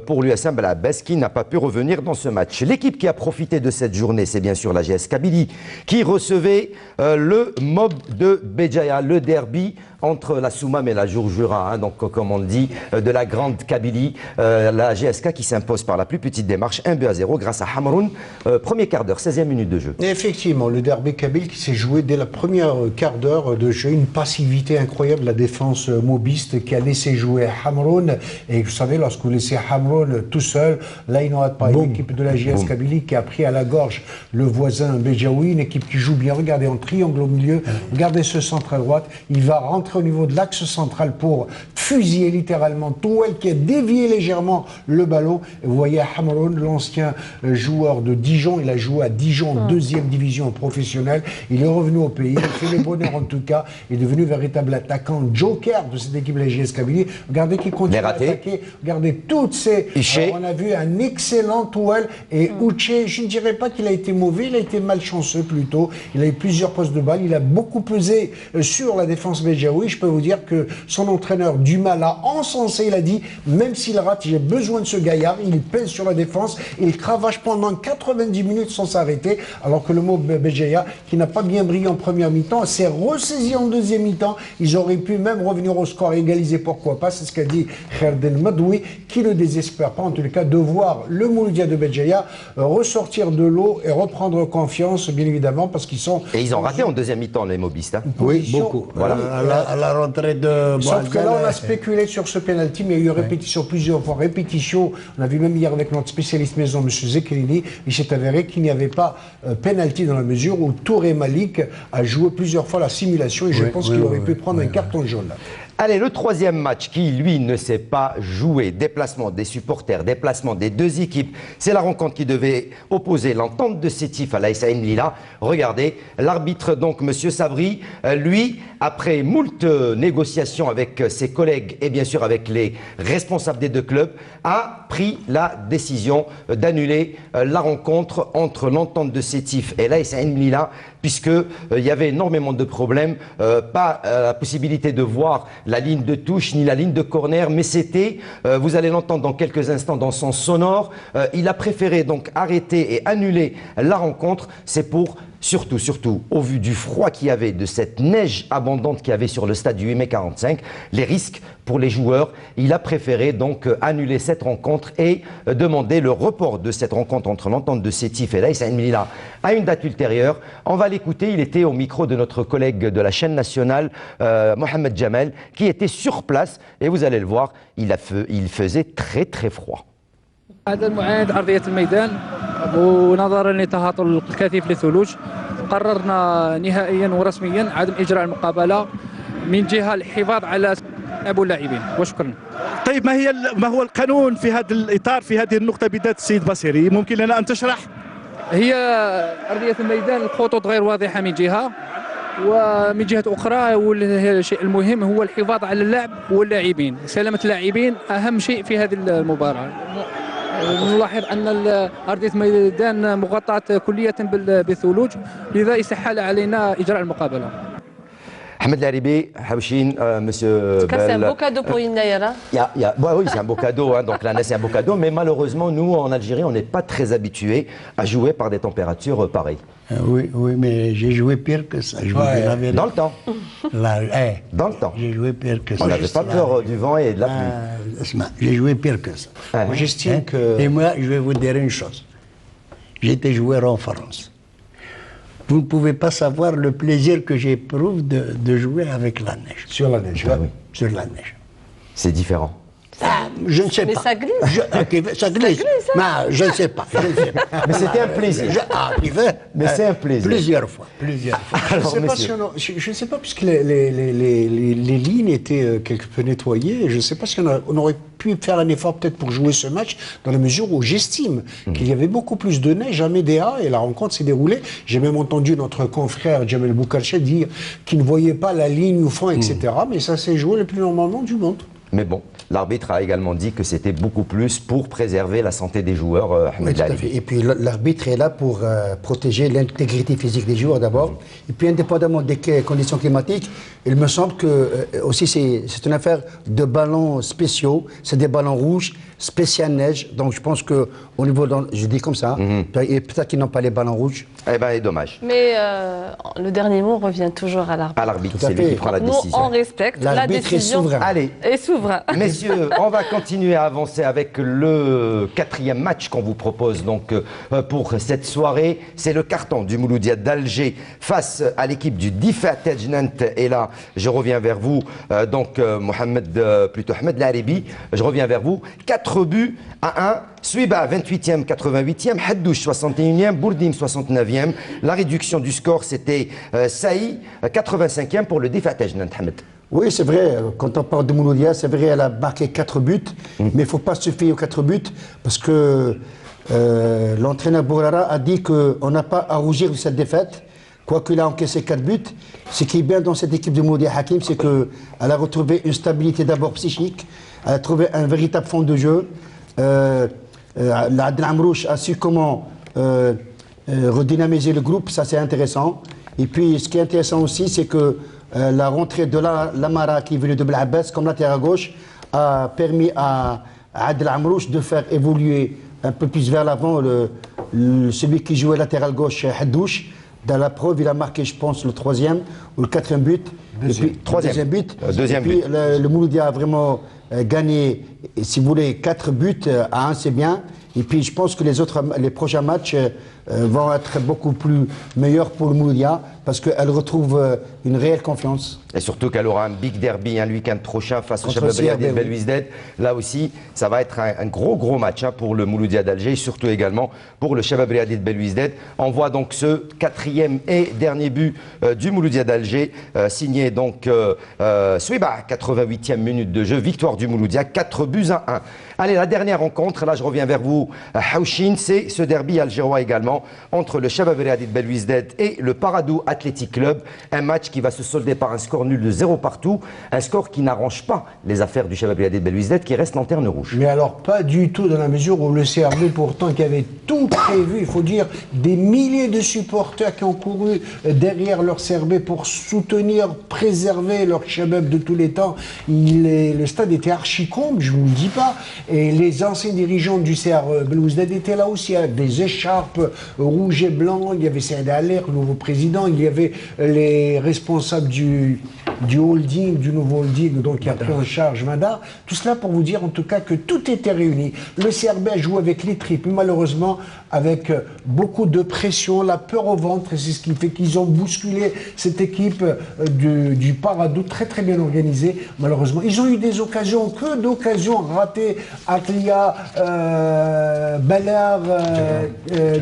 pour l'USM Bel-Abbès qui n'a pas pu revenir dans ce match. L'équipe qui a profité de cette journée, c'est bien sûr la GS Kabylie qui recevait le mob de Béjaïa, le derby entre la Soumam et la Jourjura, donc comme on le dit, de la grande Kabylie. La GSK qui s'impose par la plus petite démarche, 1-0 grâce à Hamroun, premier quart d'heure, 16e minute de jeu. Et effectivement, le derby Kabyle qui s'est joué dès la première quart d'heure de jeu, une passivité incroyable de la défense mobiste qui a laissé jouer Hamroun. Et vous savez, lorsque vous laissez Hamroun tout seul, là il n'aura pas une équipe de la GS Kabylie qui a pris à la gorge le voisin Béjaoui, une équipe qui joue bien. Regardez, en triangle au milieu, regardez ce centre à droite, il va rentrer au niveau de l'axe central pour fusiller littéralement Touel qui a dévié légèrement le ballon. Et vous voyez Hamroun, l'ancien joueur de Dijon, il a joué à Dijon en 2e division professionnelle. Il est revenu au pays, il a fait le bonheur en tout cas, il est devenu véritable attaquant joker de cette équipe de la GS Kabylie. Regardez qu'il continue à attaquer, regardez toutes ces Oussé. On a vu un excellent Touel. Et Ouché, je ne dirais pas qu'il a été mauvais, il a été malchanceux plutôt. Il a eu plusieurs postes de balle. Il a beaucoup pesé sur la défense béjaoui. Je peux vous dire que son entraîneur Dumas l'a encensé. Il a dit, même s'il rate, j'ai besoin de ce gaillard. Il pèse sur la défense. Il cravache pendant 90 minutes sans s'arrêter. Alors que le mot Béjaïa, qui n'a pas bien brillé en première mi-temps, s'est ressaisi en deuxième mi-temps. Ils auraient pu même revenir au score et égaliser, pourquoi pas. C'est ce qu'a dit Kherdel Madoui, qui ne désespère pas, en tout cas, de voir le Mouloudia de Béjaïa ressortir de l'eau et reprendre confiance, bien évidemment, parce qu'ils sont... Et ils ont raté en deuxième mi-temps, les mobistes. Hein. Oui, beaucoup. Voilà. À la rentrée de... Sauf que là, on a spéculé sur ce penalty, mais il y a eu répétition, plusieurs fois répétition. On a vu même hier avec notre spécialiste maison, M. Zekrini, il s'est avéré qu'il n'y avait pas penalty dans la mesure où Touré Malik a joué plusieurs fois la simulation et je pense qu'il aurait pu prendre un carton jaune là. Allez, le troisième match qui, lui, ne s'est pas joué. Déplacement des supporters, déplacement des deux équipes. C'est la rencontre qui devait opposer l'entente de Sétif à l'AS Ain Lila. Regardez, l'arbitre, donc, M. Sabri, lui, après moult négociations avec ses collègues et bien sûr avec les responsables des deux clubs, a pris la décision d'annuler la rencontre entre l'entente de Sétif et l'AS Ain Lila, puisqu'il y avait énormément de problèmes, pas la possibilité de voir la ligne de touche ni la ligne de corner, mais c'était, vous allez l'entendre dans quelques instants dans son sonore, il a préféré donc arrêter et annuler la rencontre. C'est pour surtout, au vu du froid qu'il y avait, de cette neige abondante qu'il y avait sur le stade du 8mai-45, les risques pour les joueurs, il a préféré donc annuler cette rencontre et demander le report de cette rencontre entre l'entente de Sétif et l'AS Ain Lila à une date ultérieure. On va l'écouter, il était au micro de notre collègue de la chaîne nationale, Mohamed Jamel, qui était sur place et vous allez le voir, il faisait très froid. هذا المعاند أرضية الميدان ونظرا لتهاطل الكثيف للثلوج قررنا نهائيا ورسميا عدم إجراء المقابلة من جهة الحفاظ على أبو اللاعبين وشكرا. طيب ما هو القانون في هذا الإطار في هذه النقطة بالذات السيد بصيري ممكن لنا أن تشرح؟ هي أرضية الميدان الخطوط غير واضحة من جهة ومن جهة أخرى والشيء المهم هو الحفاظ على اللعب واللاعبين. سلامة اللاعبين أهم شيء في هذه المباراة. نلاحظ أن أرضية الميدان مغطاة كلية بالثلوج لذا يسهل علينا إجراء المقابلة. Ahmed Laribi, Habshin, monsieur. C'est un beau cadeau pour Inaïra. Oui, c'est un beau cadeau. Hein, donc là, c'est un beau cadeau. Mais malheureusement, nous, en Algérie, on n'est pas très habitués à jouer par des températures pareilles. Oui, mais j'ai joué pire que ça. Dans le temps. Dans le temps. J'ai joué pire que ça. On n'avait pas peur du vent et de la pluie. J'ai joué pire que ça. Moi, j'estime que... Et moi, je vais vous dire une chose. J'étais joueur en France. Vous ne pouvez pas savoir le plaisir que j'éprouve de jouer avec la neige. Sur la neige, oui. Sur la neige. C'est différent. Je ne sais pas. Mais ça glisse. Ça glisse. Mais je ne sais pas. Mais c'était un plaisir. Mais c'est un plaisir. Plusieurs fois. Alors, je ne sais pas, puisque les lignes étaient quelque peu nettoyées, je ne sais pas si on aurait pu faire un effort peut-être pour jouer ce match, dans la mesure où j'estime qu'il y avait beaucoup plus de neige à Médéa et la rencontre s'est déroulée. J'ai même entendu notre confrère Jamel Boukarché dire qu'il ne voyait pas la ligne au fond, etc. Mais ça s'est joué le plus normalement du monde. Mais bon, l'arbitre a également dit que c'était beaucoup plus pour préserver la santé des joueurs. Oui, tout à fait. Et puis l'arbitre est là pour protéger l'intégrité physique des joueurs d'abord. Et puis indépendamment des conditions climatiques, il me semble que aussi c'est une affaire de ballons spéciaux. C'est des ballons rouges, spécial neige. Donc je pense qu'au niveau, je dis comme ça, et peut-être qu'ils n'ont pas les ballons rouges. Eh bien, c'est dommage. Mais le dernier mot revient toujours à l'arbitre. À l'arbitre, c'est lui qui prend la décision. Nous, on respecte la décision. Est souverain. Allez. Et souverain. Messieurs, on va continuer à avancer avec le quatrième match qu'on vous propose donc pour cette soirée. C'est le carton du Mouloudia d'Alger face à l'équipe du Difa Tajnant. Et là, je reviens vers vous, Ahmed Laribi, je reviens vers vous. 4 buts à 1. Souiba 28e, 88e, Haddouche 61e, Bourdim 69e. La réduction du score, c'était Saï 85e pour le Difa Tajnant. Ahmed. Oui, c'est vrai, quand on parle de Mouloudia, c'est vrai, elle a marqué 4 buts, mais il ne faut pas se fier aux 4 buts, parce que l'entraîneur Bourara a dit qu'on n'a pas à rougir de cette défaite, quoiqu'il a encaissé 4 buts. Ce qui est bien dans cette équipe de Mouloudia Hakim, c'est qu'elle a retrouvé une stabilité d'abord psychique, elle a trouvé un véritable fond de jeu, Adel Amrouche a su comment redynamiser le groupe, ça c'est intéressant. Et puis ce qui est intéressant aussi, c'est que la rentrée de Lamara qui est venu de Blahabès comme latéral gauche a permis à Adel Amrouche de faire évoluer un peu plus vers l'avant celui qui jouait latéral gauche, Hadouche. Dans la preuve, il a marqué, je pense, le 3e ou le 4e but. Deuxième but. Deuxième et puis, but. Le Mouloudia a vraiment gagné, si vous voulez, 4 buts à 1, c'est bien. Et puis je pense que les prochains matchs vont être beaucoup plus meilleurs pour le Mouloudia parce qu'elle retrouve une réelle confiance. Et surtout qu'elle aura un big derby le week-end prochain face au Shabab Riadid Belouizdad. Là aussi, ça va être un gros match pour le Mouloudia d'Alger et surtout également pour le Shabab Riadid Belouizdad. On voit donc ce 4e et dernier but du Mouloudia d'Alger, signé donc Souiba, 88e minute de jeu, victoire du Mouloudia, 4-1. Allez, la dernière rencontre, là je reviens vers vous, Haouchine, c'est ce derby algérois également entre le Shabab Riadid Belouizdad et le Paradou Athletic Club. Un match qui va se solder par un score nul de 0 partout, un score qui n'arrange pas les affaires du Shabab Riadid Belouizdad qui reste lanterne rouge. Mais alors pas du tout, dans la mesure où le CRB pourtant qui avait tout prévu, il faut dire des milliers de supporters qui ont couru derrière leur CRB pour soutenir, préserver leur Shabab de tous les temps. Le stade était archi-comble, je ne vous le dis pas. Et les anciens dirigeants du CR Belouizdad étaient là aussi avec des écharpes rouges et blancs. Il y avait Saïd Aller, le nouveau président. Il y avait les responsables du holding, du nouveau holding, donc qui a pris en charge Madar. Tout cela pour vous dire en tout cas que tout était réuni. Le CRB a joué avec les tripes, malheureusement avec beaucoup de pression, la peur au ventre. Et c'est ce qui fait qu'ils ont bousculé cette équipe du Paradou, très bien organisée. Malheureusement, ils ont eu des occasions, que d'occasions ratées. Atlia, Balar,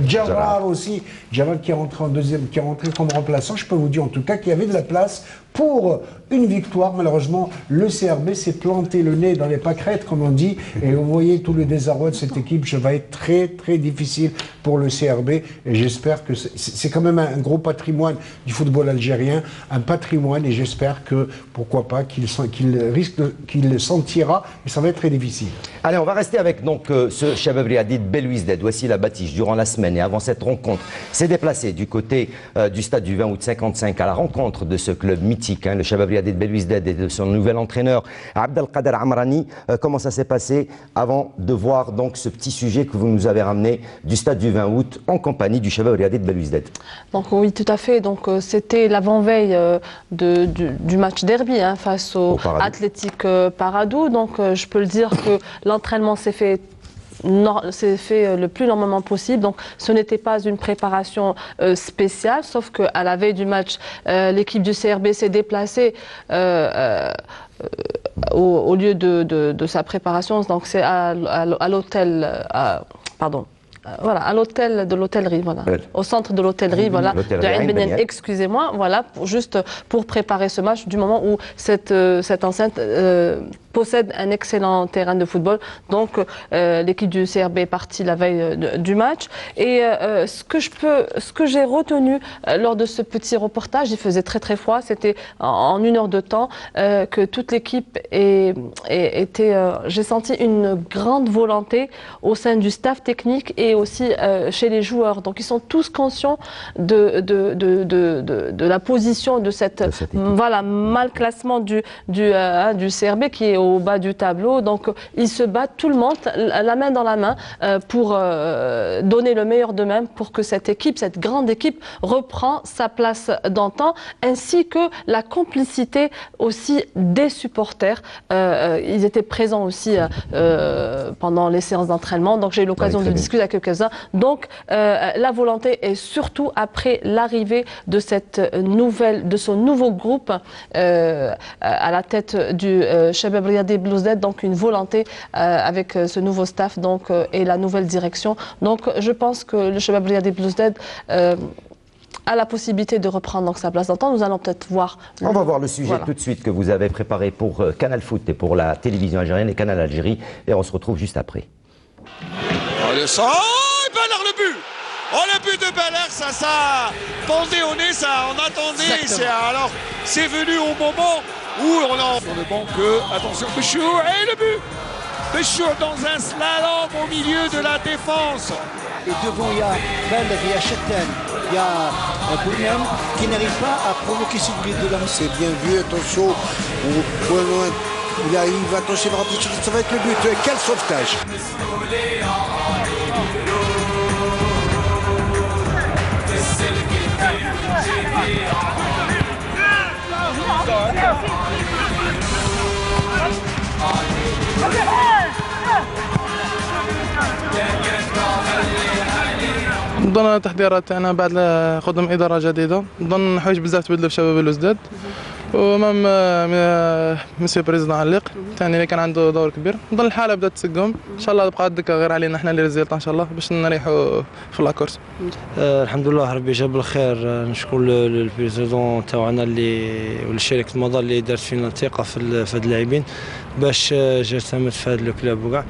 Djawar aussi. Djawar qui est rentré en deuxième, qui est rentré comme remplaçant. Je peux vous dire en tout cas qu'il y avait de la place pour une victoire. Malheureusement, le CRB s'est planté le nez dans les pâquerettes, comme on dit. Et vous voyez tout le désarroi de cette équipe. Ça va être très difficile pour le CRB. Et j'espère que c'est quand même un gros patrimoine du football algérien. Un patrimoine. Et j'espère que, pourquoi pas, qu'il sentira. Mais ça va être très difficile. Allez, on va rester avec donc ce Shabab Riadid Belouizdad. Voici la bâtiche durant la semaine et avant cette rencontre. S'est déplacé du côté du stade du 20 août 55 à la rencontre de ce club mythique, le Shabab Riadid Belouizdad et de son nouvel entraîneur Abdelkader Amrani. Comment ça s'est passé avant de voir donc ce petit sujet que vous nous avez ramené du stade du 20 août en compagnie du Shabab Riadid Belouizdad? Donc oui, tout à fait. Donc c'était l'avant-veille du match derby face au Athletic Paradou. Donc je peux le dire que l'entraînement s'est fait le plus normalement possible. Donc ce n'était pas une préparation spéciale, sauf qu'à la veille du match, l'équipe du CRB s'est déplacée au lieu de sa préparation. Donc c'est à l'hôtel, voilà, à l'hôtel de l'hôtellerie, voilà, au centre de l'hôtellerie, voilà, de Ain Benyen, excusez-moi, voilà, juste pour préparer ce match, du moment où cette enceinte possède un excellent terrain de football. Donc l'équipe du CRB est partie la veille du match. Et ce que j'ai retenu lors de ce petit reportage, il faisait très froid, c'était en 1 heure de temps que toute l'équipe était, j'ai senti une grande volonté au sein du staff technique et aussi chez les joueurs. Donc ils sont tous conscients de la position de cette voilà, mal classement du CRB qui est au bas du tableau. Donc ils se battent tout le monde la main dans la main pour donner le meilleur d'eux-mêmes pour que cette équipe, cette grande équipe reprend sa place d'antan, ainsi que la complicité aussi des supporters. Ils étaient présents aussi pendant les séances d'entraînement. Donc j'ai eu l'occasion de discuter avec quelques-uns. Donc la volonté est surtout après l'arrivée de ce nouveau groupe à la tête du Shabab Riadid Belouizdad, donc une volonté avec ce nouveau staff donc, et la nouvelle direction. Donc je pense que le Shabab Riadid Belouizdad a la possibilité de reprendre donc sa place d'antan. Nous allons peut-être voir. On va voir le sujet tout de suite que vous avez préparé pour Canal Foot et pour la télévision algérienne et Canal Algérie. Et on se retrouve juste après. Le centre, Balar le but. Oh, le but de Balar, ça pendait au nez, ça on attendait. Alors c'est venu au moment où on a sur le banc que attention Bouchou et le but Béchour dans un slalom au milieu de la défense. Et devant, il y a Belg, il y a Chetten, il y a Bournem qui n'arrive pas à provoquer ce bruit de l'homme. C'est bien vu, attention, au point loin, il arrive, attention, ça va être le but. Quel sauvetage! نظن التحضيرات تاعنا بعد قدوم اداره جديده نظن حوايج بزاف تبدلوا في شباب الوزداد ومام مسيو بريزيدون علق ثاني اللي كان عنده دور كبير نظن الحاله بدات تسقم ان شاء الله تبقى الدكه غير علينا احنا لي ريزلت ان شاء الله باش نريحوا في لاكورس. الحمد لله ربي جاب الخير. نشكر البريزيدون تاعنا اللي شركه المدار اللي دارت فينا الثقه في هاد اللاعبين باش جرتمت في هذا الكلوب وكاع.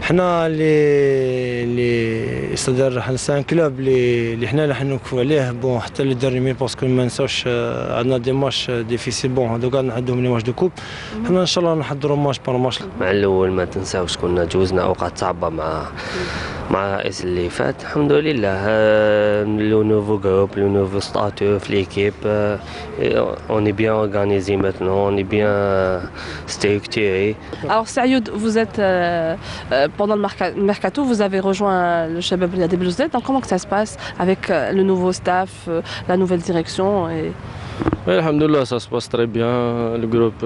حنا اللي صدر حنا سان كلوب اللي حنا راح نوقفوا عليه بون حتى لي ديرني مين باسكو ما نساوش عندنا دي ماتش ديفيسيل بون هادو كاع نعدوهم لي ماتش دو كوب. حنا ان شاء الله نحضروا ماتش بار ماتش. مع الاول ما تنساوش كنا جوزنا اوقات صعبه مع الرئيس اللي فات. الحمد لله لو نوفو جروب لو نوفو ستاتو في ليكيب on est bien organisé maintenant, on est bien structuré. Alors Sayoud, vous êtes pendant le mercato, vous avez rejoint le Shabab Riyad Belouizdad. Donc comment que ça se passe avec le nouveau staff, la nouvelle direction et... Oui, alhamdoulilah, ça se passe très bien. Le groupe,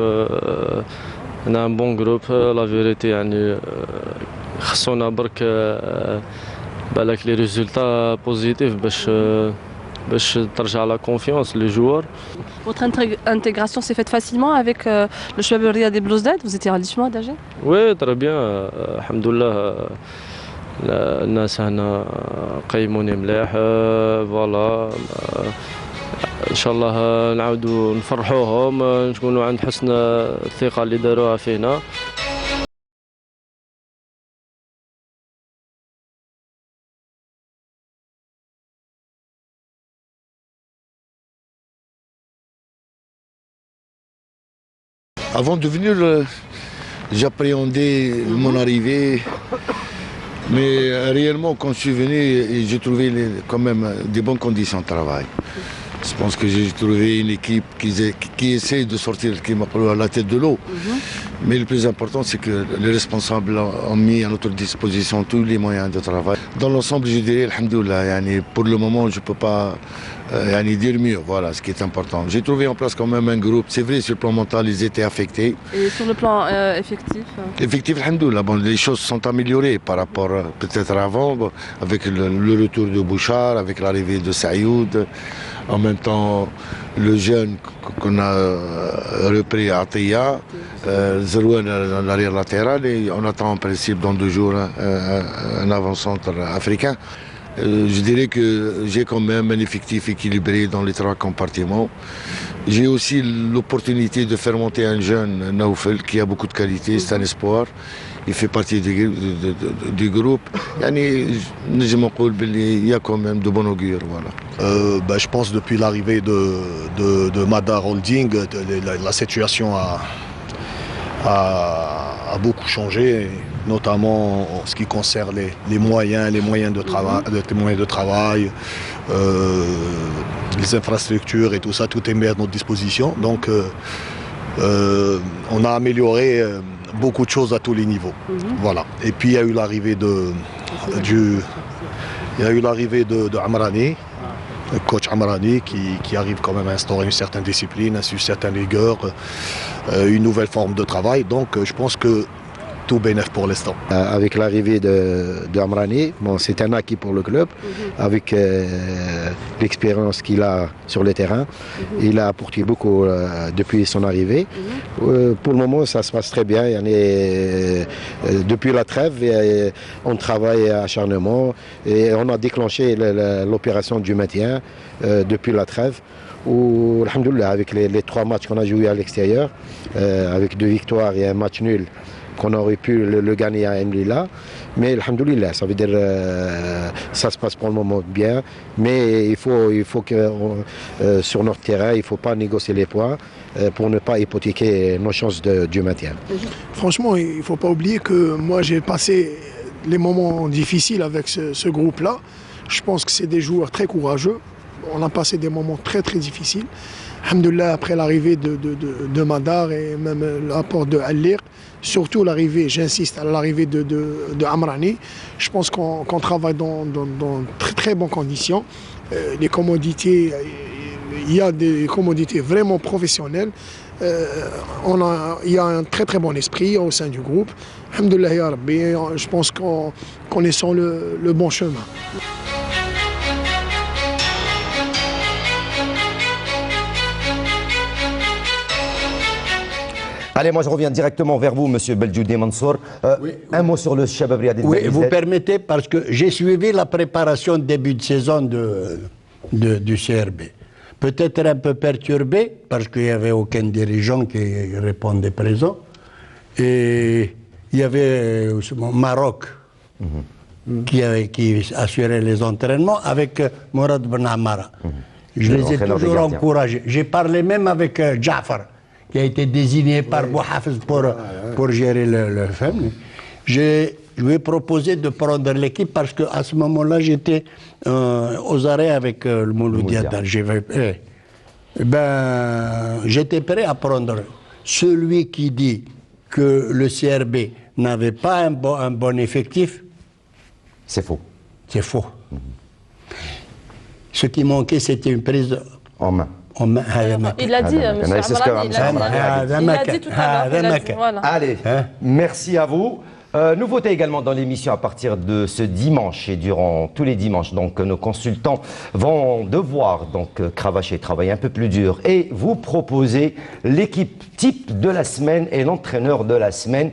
on a un bon groupe. La vérité, خصونا برك بالك لي ريزولتا بوزيتيف باش ترجع لا كونفيونس لي جوار. Votre intégration s'est faite facilement avec le Shabab Riyad Belouizdad. Vous étiez relativement âgé? Oui, très bien. الحمد لله الناس هنا قيموني مليح. فوالا ان شاء الله نعاودوا نفرحوهم نكونوا عند حسن الثقه اللي داروها فينا. Avant de venir, j'appréhendais mon arrivée, mais réellement quand je suis venu, j'ai trouvé quand même des bonnes conditions de travail. Je pense que j'ai trouvé une équipe qui essaie de sortir la tête de l'eau. Mais le plus important, c'est que les responsables ont mis à notre disposition tous les moyens de travail. Dans l'ensemble, je dirais, alhamdoulilah, pour le moment, je ne peux pas dire mieux. Voilà ce qui est important. J'ai trouvé en place quand même un groupe. C'est vrai, sur le plan mental, ils étaient affectés. Et sur le plan effectif Effectif, alhamdoulilah. Bon, les choses sont améliorées par rapport peut-être avant, avec le retour de Bouchard, avec l'arrivée de Sayoud. En même temps, le jeune qu'on a repris à Atiya, Zerouane à l'arrière latéral, et on attend en principe dans 2 jours un avant-centre africain. Je dirais que j'ai quand même un effectif équilibré dans les 3 compartiments. J'ai aussi l'opportunité de faire monter un jeune, Naoufel, qui a beaucoup de qualité, c'est un espoir. Il fait partie du groupe. Il y a quand même de bon augure. Voilà. Je pense depuis l'arrivée de Madar Holding, la situation a beaucoup changé, notamment en ce qui concerne les moyens de travail, les infrastructures et tout ça, tout est mis à notre disposition. Donc on a amélioré beaucoup de choses à tous les niveaux. Voilà. Et puis il y a eu l'arrivée de Amrani, le coach Amrani qui arrive quand même à instaurer une certaine discipline, une certaine rigueur, une nouvelle forme de travail. Donc je pense que tout bénéf pour l'instant. Avec l'arrivée de Amrani, bon, c'est un acquis pour le club, avec l'expérience qu'il a sur le terrain. Il a apporté beaucoup depuis son arrivée. Pour le moment, ça se passe très bien. Depuis la trêve, on travaille à acharnement et on a déclenché l'opération du maintien depuis la trêve. Où, alhamdoulilah, avec les 3 matchs qu'on a joués à l'extérieur, avec 2 victoires et un match nul, qu'on aurait pu le gagner à Mlila. Mais alhamdoulilah, ça veut dire ça se passe pour le moment bien. Mais il faut que sur notre terrain, il ne faut pas négocier les points pour ne pas hypothéquer nos chances du maintien. Franchement, il ne faut pas oublier que moi j'ai passé les moments difficiles avec ce groupe-là. Je pense que c'est des joueurs très courageux. On a passé des moments très très difficiles. Alhamdoulilah, après l'arrivée de Madar et même l'apport de Allir, surtout l'arrivée, j'insiste, à l'arrivée de Amrani, je pense qu'on travaille dans très très bonnes conditions. Les commodités, il y a des commodités vraiment professionnelles. Il y a un très très bon esprit au sein du groupe. Alhamdoulilah ya Rabbi, je pense qu'on est sur le bon chemin. Allez, moi je reviens directement vers vous, monsieur Beljoudi Mansour. Un mot sur le Shabab Riyad El Baïzet. Oui, vous permettez, parce que j'ai suivi la préparation début de saison du CRB. Peut-être un peu perturbé, parce qu'il n'y avait aucun dirigeant qui répondait présent. Et il y avait Maroc qui assurait les entraînements avec Mourad Ben Amara. Je les ai toujours encouragés. J'ai parlé même avec Jafar, qui a été désigné par Bouhafiz pour gérer le FEM. Je lui ai proposé de prendre l'équipe parce qu'à ce moment-là, j'étais aux arrêts avec le Mouloudia d'Alger. J'étais prêt à prendre celui qui dit que le CRB n'avait pas un bon effectif. C'est faux. C'est faux. Ce qui manquait, c'était une prise en main. Il l'a dit, M. Amrani, il l'a dit tout à l'heure. Allez, merci à vous. Nouveauté également dans l'émission à partir de ce dimanche et durant tous les dimanches. Donc nos consultants vont devoir cravacher, travailler un peu plus dur et vous proposer l'équipe type de la semaine et l'entraîneur de la semaine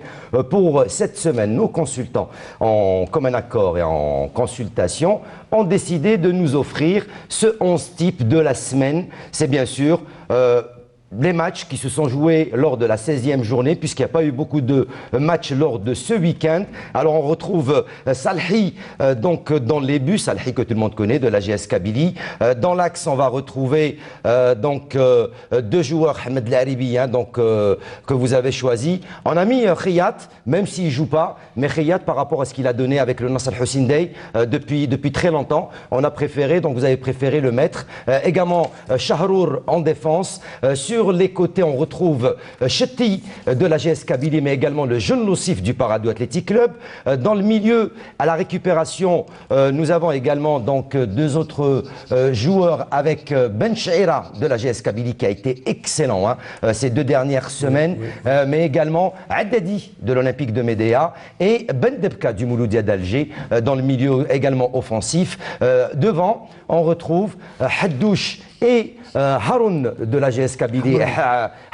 pour cette semaine. Nos consultants, en commun accord et en consultation, ont décidé de nous offrir ce 11 type de la semaine. C'est bien sûr les matchs qui se sont joués lors de la 16e journée, puisqu'il n'y a pas eu beaucoup de matchs lors de ce week-end. Alors on retrouve Salhi dans les buts, Salhi que tout le monde connaît, de la GS Kabylie. Dans l'axe, on va retrouver deux joueurs, Ahmed Laribi, que vous avez choisi. On a mis Khiyat, même s'il ne joue pas, mais Khiyat par rapport à ce qu'il a donné avec le Nasr Hussein Dey depuis très longtemps, on a préféré, donc vous avez préféré le mettre. Également Shahrour en défense. Sur les côtés, on retrouve Chetti de la GS Kabylie, mais également le jeune Loussif du Paradou Athletic Club. Dans le milieu, à la récupération, nous avons également deux autres joueurs avec Ben Chaira de la GS Kabylie qui a été excellent ces 2 dernières semaines, mais également Addadi de l'Olympique de Médéa et Ben Debka du Mouloudia d'Alger dans le milieu également offensif. Devant, on retrouve Haddouche et Haroun de la GS Kabylie,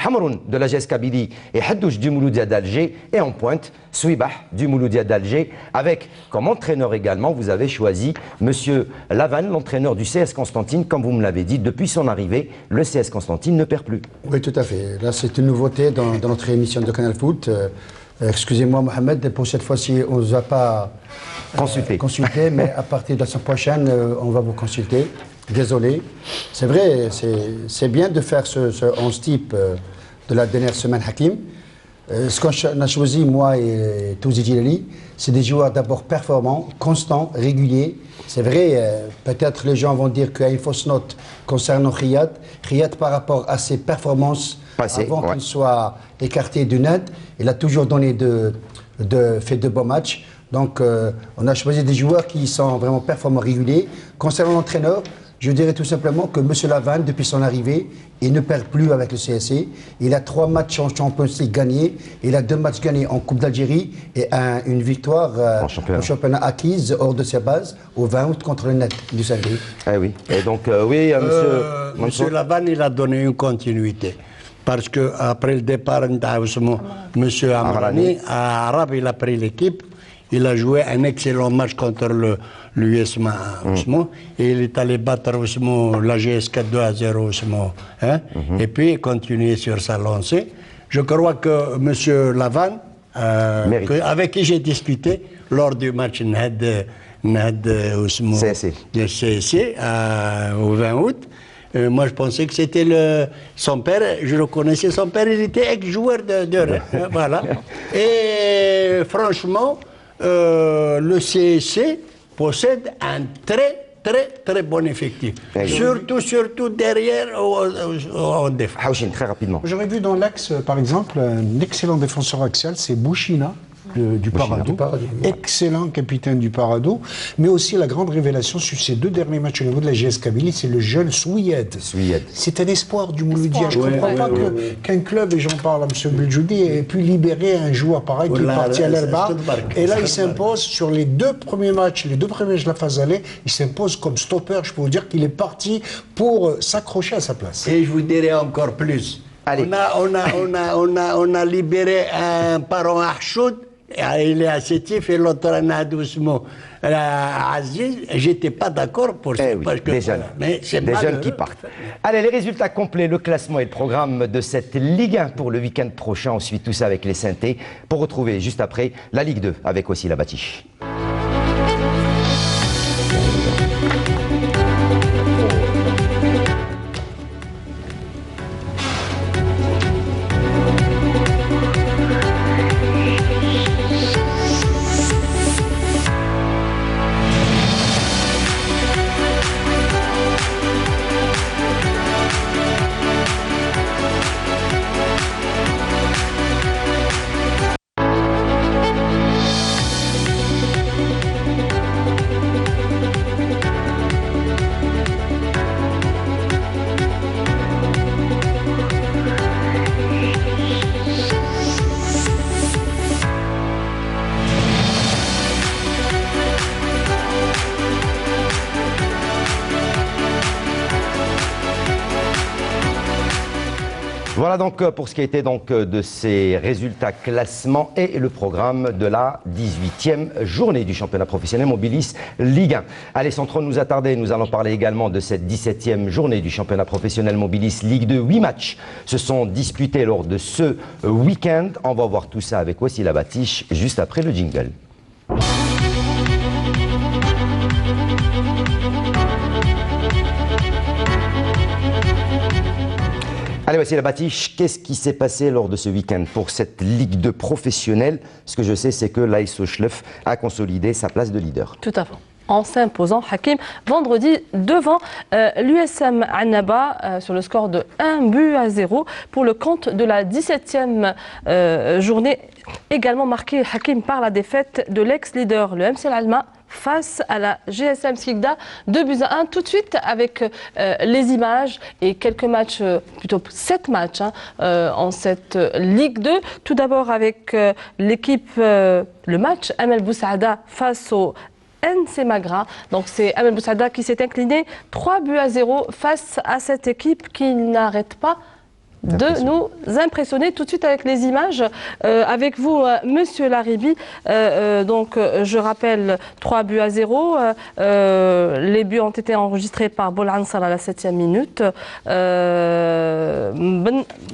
Hamroun de la GS Kabylie et Haddouche du Mouloudia d'Alger, et en pointe Souibah du Mouloudia d'Alger, avec comme entraîneur également, vous avez choisi Monsieur Lavan, l'entraîneur du CS Constantine. Comme vous me l'avez dit, depuis son arrivée, le CS Constantine ne perd plus. Oui, tout à fait. Là, c'est une nouveauté dans notre émission de Canal Foot. Excusez-moi Mohamed, pour cette fois-ci, on ne vous a pas consulté, mais à partir de la semaine prochaine, on va vous consulter. Désolé. C'est vrai, c'est bien de faire ce 11 type de la dernière semaine Hakim. Ce qu'on a choisi, moi et Touzi Djilali, c'est des joueurs d'abord performants, constants, réguliers. C'est vrai, peut-être les gens vont dire qu'il y a une fausse note concernant Khiyat. Khiyat, par rapport à ses performances, avant qu'il soit écarté du net, il a toujours donné fait de bons matchs. Donc, on a choisi des joueurs qui sont vraiment performants, réguliers. Concernant l'entraîneur, je dirais tout simplement que M. Lavan, depuis son arrivée, il ne perd plus avec le CSC. Il a 3 matchs en Champions League gagnés. Il a 2 matchs gagnés en Coupe d'Algérie et une victoire en championnat acquise hors de ses bases au 20 août contre le Net du Saint-Denis. Ah oui. Et donc, M. Lavan, il a donné une continuité. Parce qu'après le départ de M. Amrani, à Arabe, il a pris l'équipe. Il a joué un excellent match contre l'USMA et il est allé battre la GS 4-2-0 et puis continuer sur sa lancée. Je crois que M. Lavan, avec qui j'ai discuté lors du match de CSC au 20 août. Moi, je pensais que c'était son père. Je le connaissais. Son père, il était ex-joueur de Rennes. Voilà. Et franchement, le CSC possède un très bon effectif. Surtout derrière en défense. Très rapidement. J'aurais vu dans l'axe, par exemple, un excellent défenseur axial, c'est Bouchina. Du Parado, excellent capitaine du Parado, mais aussi la grande révélation sur ces 2 derniers matchs au niveau de la JS Kabylie, c'est le jeune Souied. C'est un espoir du Mouloudia. Je ne comprends pas qu'un club, et j'en parle à M. Beljoudi, ait pu libérer un joueur pareil qui est parti à l'Elba. Et là, il s'impose sur les 2 premiers matchs, de la phase aller, il s'impose comme stopper. Je peux vous dire qu'il est parti pour s'accrocher à sa place. Et je vous dirai encore plus. Allez. On a libéré un Paron Archoud. Il est à Sétif et l'autre a doucement. Aziz, j'étais pas d'accord pour ça. Parce que, des jeunes, des jeunes qui partent. Allez, les résultats complets, le classement et le programme de cette Ligue 1 pour le week-end prochain. On suit tout ça avec les Saintés pour retrouver juste après la Ligue 2 avec aussi la Batiche. Voilà donc pour ce qui a été donc de ces résultats classement et le programme de la 18e journée du championnat professionnel Mobilis Ligue 1. Allez, sans trop nous attarder, nous allons parler également de cette 17e journée du championnat professionnel Mobilis Ligue 2. 8 matchs se sont disputés lors de ce week-end. On va voir tout ça avec Wassila Batiche juste après le jingle. Allez, voici la Batiche. Qu'est-ce qui s'est passé lors de ce week-end pour cette Ligue 2 professionnelle? Ce que je sais, c'est que l'AS Schleuf a consolidé sa place de leader. Tout à fait. En s'imposant, Hakim, vendredi devant l'USM Annaba sur le score de 1-0 pour le compte de la 17e journée, également marquée, Hakim, par la défaite de l'ex-leader, le MC Alma, face à la GSM Skikda, 2-1. Tout de suite avec les images et quelques matchs, plutôt 7 matchs en cette Ligue 2. Tout d'abord avec l'équipe, le match Amel Boussaada face au NC Magra. Donc c'est Amel Boussaada qui s'est incliné 3-0 face à cette équipe qui n'arrête pas de nous impressionner. Tout de suite avec les images, avec vous, Monsieur Laribi. Donc, je rappelle 3-0. Les buts ont été enregistrés par Bolansar à la 7e minute.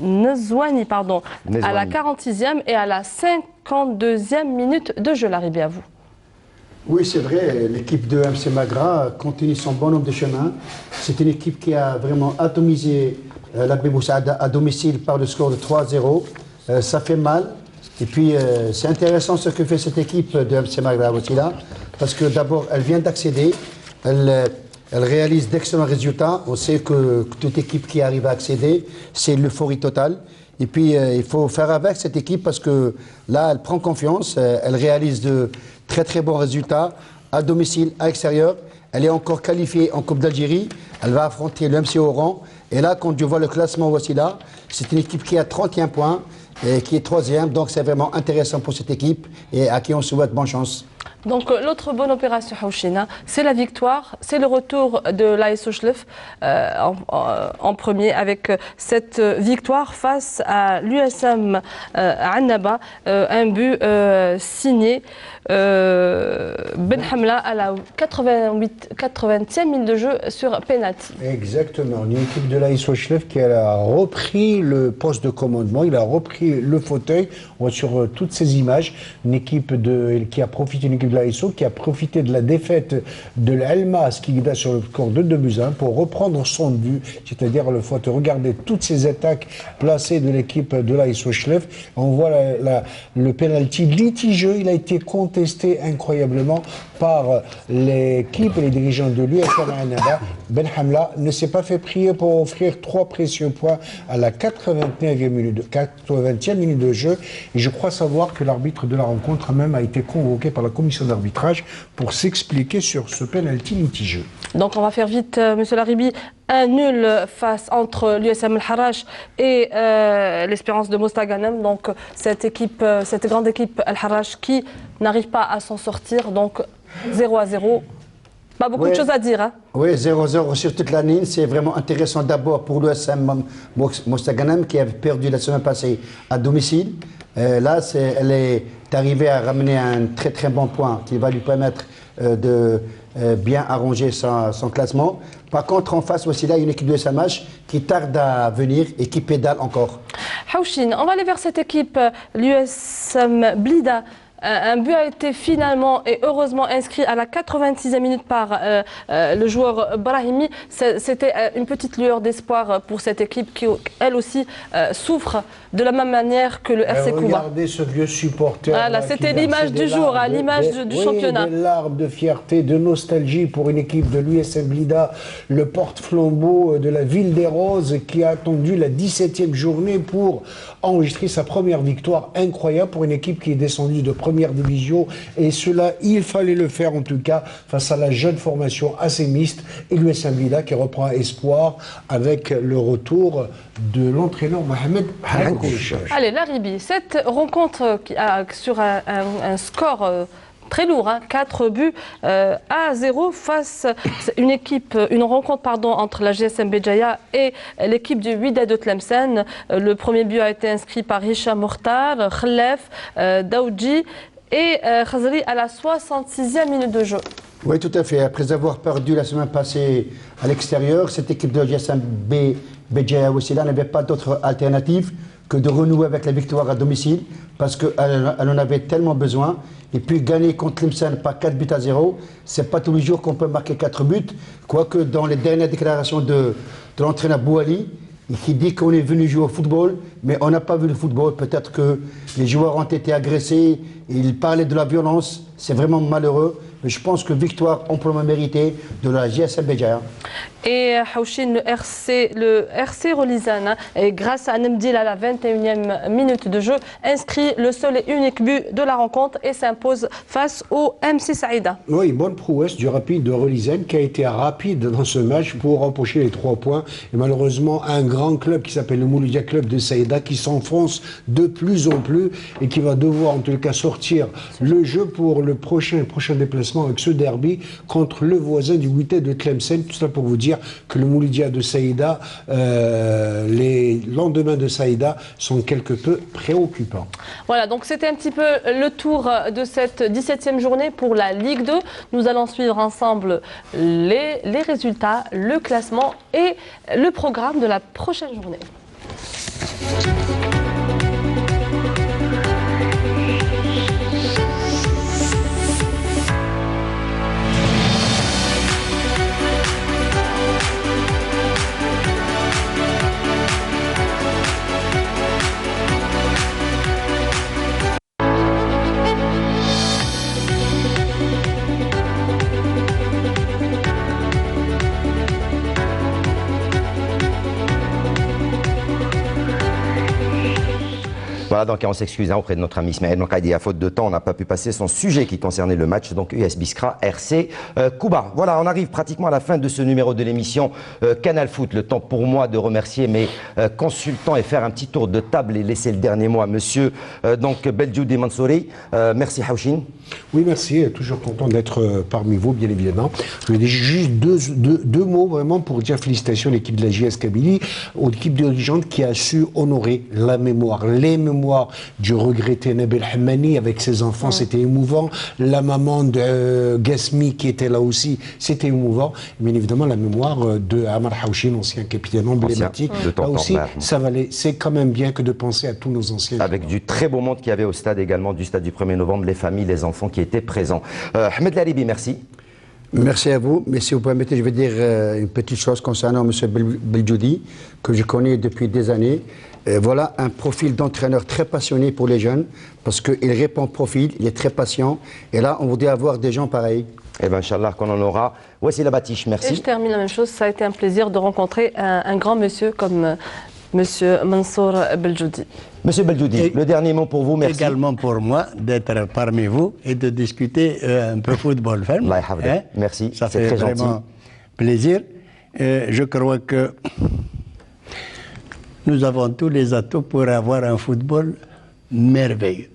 Nezouani, pardon, à la 46e et à la 52e minute de jeu. Laribi, à vous. Oui, c'est vrai, l'équipe de MC Magra continue son bonhomme de chemin. C'est une équipe qui a vraiment atomisé la Boussaada à domicile par le score de 3-0. Ça fait mal. Et puis, c'est intéressant ce que fait cette équipe de MC Magra aussi là, parce que d'abord, elle vient d'accéder, elle réalise d'excellents résultats. On sait que toute équipe qui arrive à accéder, c'est l'euphorie totale. Et puis, il faut faire avec cette équipe parce que là, elle prend confiance, elle réalise de très bons résultats à domicile, à l'extérieur. Elle est encore qualifiée en Coupe d'Algérie. Elle va affronter le MC Oran. Et là, quand je vois le classement, voici là, c'est une équipe qui a 31 points et qui est 3e. Donc, c'est vraiment intéressant pour cette équipe et à qui on souhaite bonne chance. Donc l'autre bonne opération Hauchina, c'est la victoire, c'est le retour de l'AS Ochlef en premier avec cette victoire face à l'USM Annaba, un but signé Ben Hamla à la 80e minute de jeu sur penalty. Exactement, une équipe de l'AS Ochlef qui a repris le poste de commandement, il a repris le fauteuil. On voit sur toutes ces images une équipe qui a profité, une équipe de l'ASO qui a profité de la défaite de l'Elmas qui est sur le score de 2-1 pour reprendre son but, c'est-à-dire le fauteuil. Regardez toutes ces attaques placées de l'équipe de l'AS Ochlef. On voit le penalty litigieux, il a été contesté incroyablement par l'équipe et les dirigeants de l'USM Annaba. Ben Hamla ne s'est pas fait prier pour offrir 3 précieux points à la 80e minute de jeu. Et je crois savoir que l'arbitre de la rencontre même a été convoqué par la commission d'arbitrage pour s'expliquer sur ce penalty litigieux. Donc on va faire vite, Monsieur Laribi. Un nul face entre l'USM Al-Harrach et l'Espérance de Mostaganem. Donc cette grande équipe Al-Harrach qui n'arrive pas à s'en sortir. Donc 0-0. Pas beaucoup de choses à dire. Hein. Oui, 0-0 sur toute la ligne. C'est vraiment intéressant d'abord pour l'USM Mostaganem qui avait perdu la semaine passée à domicile. Là, elle est arrivée à ramener un très très bon point qui va lui permettre de bien arranger son classement. Par contre, en face aussi, là, il y a une équipe de SMH qui tarde à venir et qui pédale encore. Hauchin, on va aller vers cette équipe, l'USM Blida. Un but a été finalement et heureusement inscrit à la 86e minute par le joueur Brahimi. C'était une petite lueur d'espoir pour cette équipe qui, elle aussi, souffre de la même manière que le FC Kouba. Regardez ce vieux supporter. Voilà, c'était l'image du jour, l'image du championnat. Des larmes de fierté, de nostalgie pour une équipe de l'USM Blida, le porte-flambeau de la ville des Roses qui a attendu la 17e journée pour enregistrer sa première victoire incroyable pour une équipe qui est descendue de première division. Et cela, il fallait le faire en tout cas face à la jeune formation assez mixte et l'USM Blida qui reprend espoir avec le retour de l'entraîneur Mohamed Harakouch. Allez, Laribi, cette rencontre sur un score très lourd, 4 buts à 0 face à une rencontre entre la GSM Béjaïa et l'équipe du Wydad de Tlemcen. Le premier but a été inscrit par Hicham Mokhtar, Khlef, Daoudji et Khazri à la 66e minute de jeu. Oui, tout à fait. Après avoir perdu la semaine passée à l'extérieur, cette équipe de la GSM Béjaïa aussi là n'avait pas d'autre alternative que de renouer avec la victoire à domicile parce qu'elle en avait tellement besoin. Et puis gagner contre Tlemcen par 4 buts à 0, c'est pas tous les jours qu'on peut marquer 4 buts. Quoique dans les dernières déclarations de l'entraîneur Bouali, qui dit qu'on est venu jouer au football, mais on n'a pas vu le football. Peut-être que les joueurs ont été agressés, il parlait de la violence, c'est vraiment malheureux. Mais je pense que victoire amplement méritée de la GSM Béjaïa. Et Hauchin, le RC Rolizane, et grâce à Nemdil à la 21e minute de jeu, inscrit le seul et unique but de la rencontre et s'impose face au MC Saïda. Oui, bonne prouesse du rapide de Rolizane qui a été rapide dans ce match pour empocher les 3 points. Et malheureusement, un grand club qui s'appelle le Mouloudia Club de Saïda qui s'enfonce de plus en plus et qui va devoir en tout cas sortir le jeu pour le prochain déplacement avec ce derby contre le voisin du Wydad de Tlemcen. Tout ça pour vous dire que le Mouloudia de Saïda, les lendemains de Saïda sont quelque peu préoccupants. Voilà, donc c'était un petit peu le tour de cette 17e journée pour la Ligue 2. Nous allons suivre ensemble les résultats, le classement et le programme de la prochaine journée. Voilà, donc on s'excuse auprès de notre ami Ismaël Mokadi. À faute de temps, on n'a pas pu passer son sujet qui concernait le match, donc US Biskra RC Cuba. Voilà, on arrive pratiquement à la fin de ce numéro de l'émission Canal Foot. Le temps pour moi de remercier mes consultants et faire un petit tour de table et laisser le dernier mot à monsieur donc Beljoudi Mansouri. Merci Hawchin. Oui, merci. Toujours content d'être parmi vous, bien évidemment. Je vais dire juste deux mots vraiment pour dire félicitations à l'équipe de la JS Kabylie, aux équipes dirigeantes qui a su honorer la mémoire, les mémoires du regretté Nabil Hammani avec ses enfants, c'était émouvant. La maman de Gasmi qui était là aussi, c'était émouvant. Bien évidemment, la mémoire de Amar Hawchin, ancien capitaine emblématique. Là aussi, ça valait. C'est quand même bien que de penser à tous nos anciens. Avec du très beau monde qu'il y avait au stade également, du stade du 1er novembre, les familles, les enfants qui étaient présents. Ahmed Laribi, merci. Merci à vous. Mais si vous permettez, je vais dire une petite chose concernant M. Beljoudi, que je connais depuis des années. Voilà un profil d'entraîneur très passionné pour les jeunes, parce qu'il répond au profil, il est très patient. Et là, on voudrait avoir des gens pareils. Eh bien, Inch'Allah, qu'on en aura. Voici la bâtiche, merci. Et je termine la même chose. Ça a été un plaisir de rencontrer un grand monsieur comme monsieur Mansour Beljoudi. Monsieur Beljoudi, le dernier mot pour vous, merci. Également pour moi d'être parmi vous et de discuter un peu football. Merci, ça fait très vraiment gentil. Plaisir. Je crois que nous avons tous les atouts pour avoir un football merveilleux.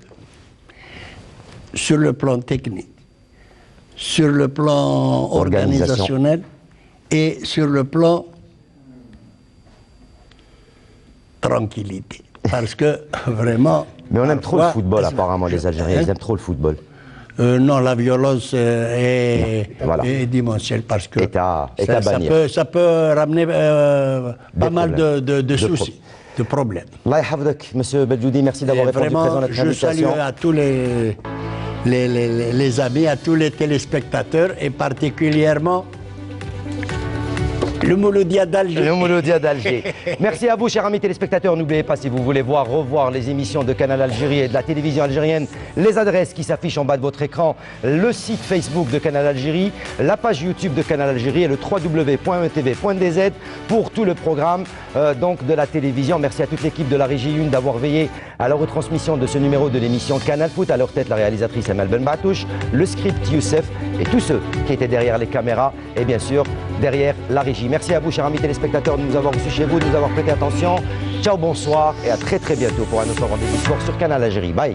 Sur le plan technique, sur le plan organisationnel et sur le plan tranquillité. Parce que vraiment... Mais on aime trop le football apparemment, les Algériens, ils aiment trop le football. Non, la violence est dimensionnelle parce que ça peut ramener pas mal de soucis, de problèmes. Allah yahfadek, monsieur Beljoudi, merci d'avoir répondu présent à notre invitation. Je salue à tous les amis, à tous les téléspectateurs et particulièrement le Mouloudia d'Alger. Le Mouloudia d'Alger. Merci à vous, chers amis téléspectateurs. N'oubliez pas, si vous voulez revoir les émissions de Canal Algérie et de la télévision algérienne, les adresses qui s'affichent en bas de votre écran, le site Facebook de Canal Algérie, la page YouTube de Canal Algérie et le www.etv.dz pour tout le programme donc de la télévision. Merci à toute l'équipe de la Régie 1 d'avoir veillé à la retransmission de ce numéro de l'émission Canal Foot. À leur tête, la réalisatrice Amel Ben Batouche, le script Youssef et tous ceux qui étaient derrière les caméras et bien sûr derrière la régie. Merci à vous, chers amis téléspectateurs, de nous avoir reçus chez vous, de nous avoir prêté attention. Ciao, bonsoir et à très bientôt pour un autre rendez-vous sport sur Canal Algérie. Bye.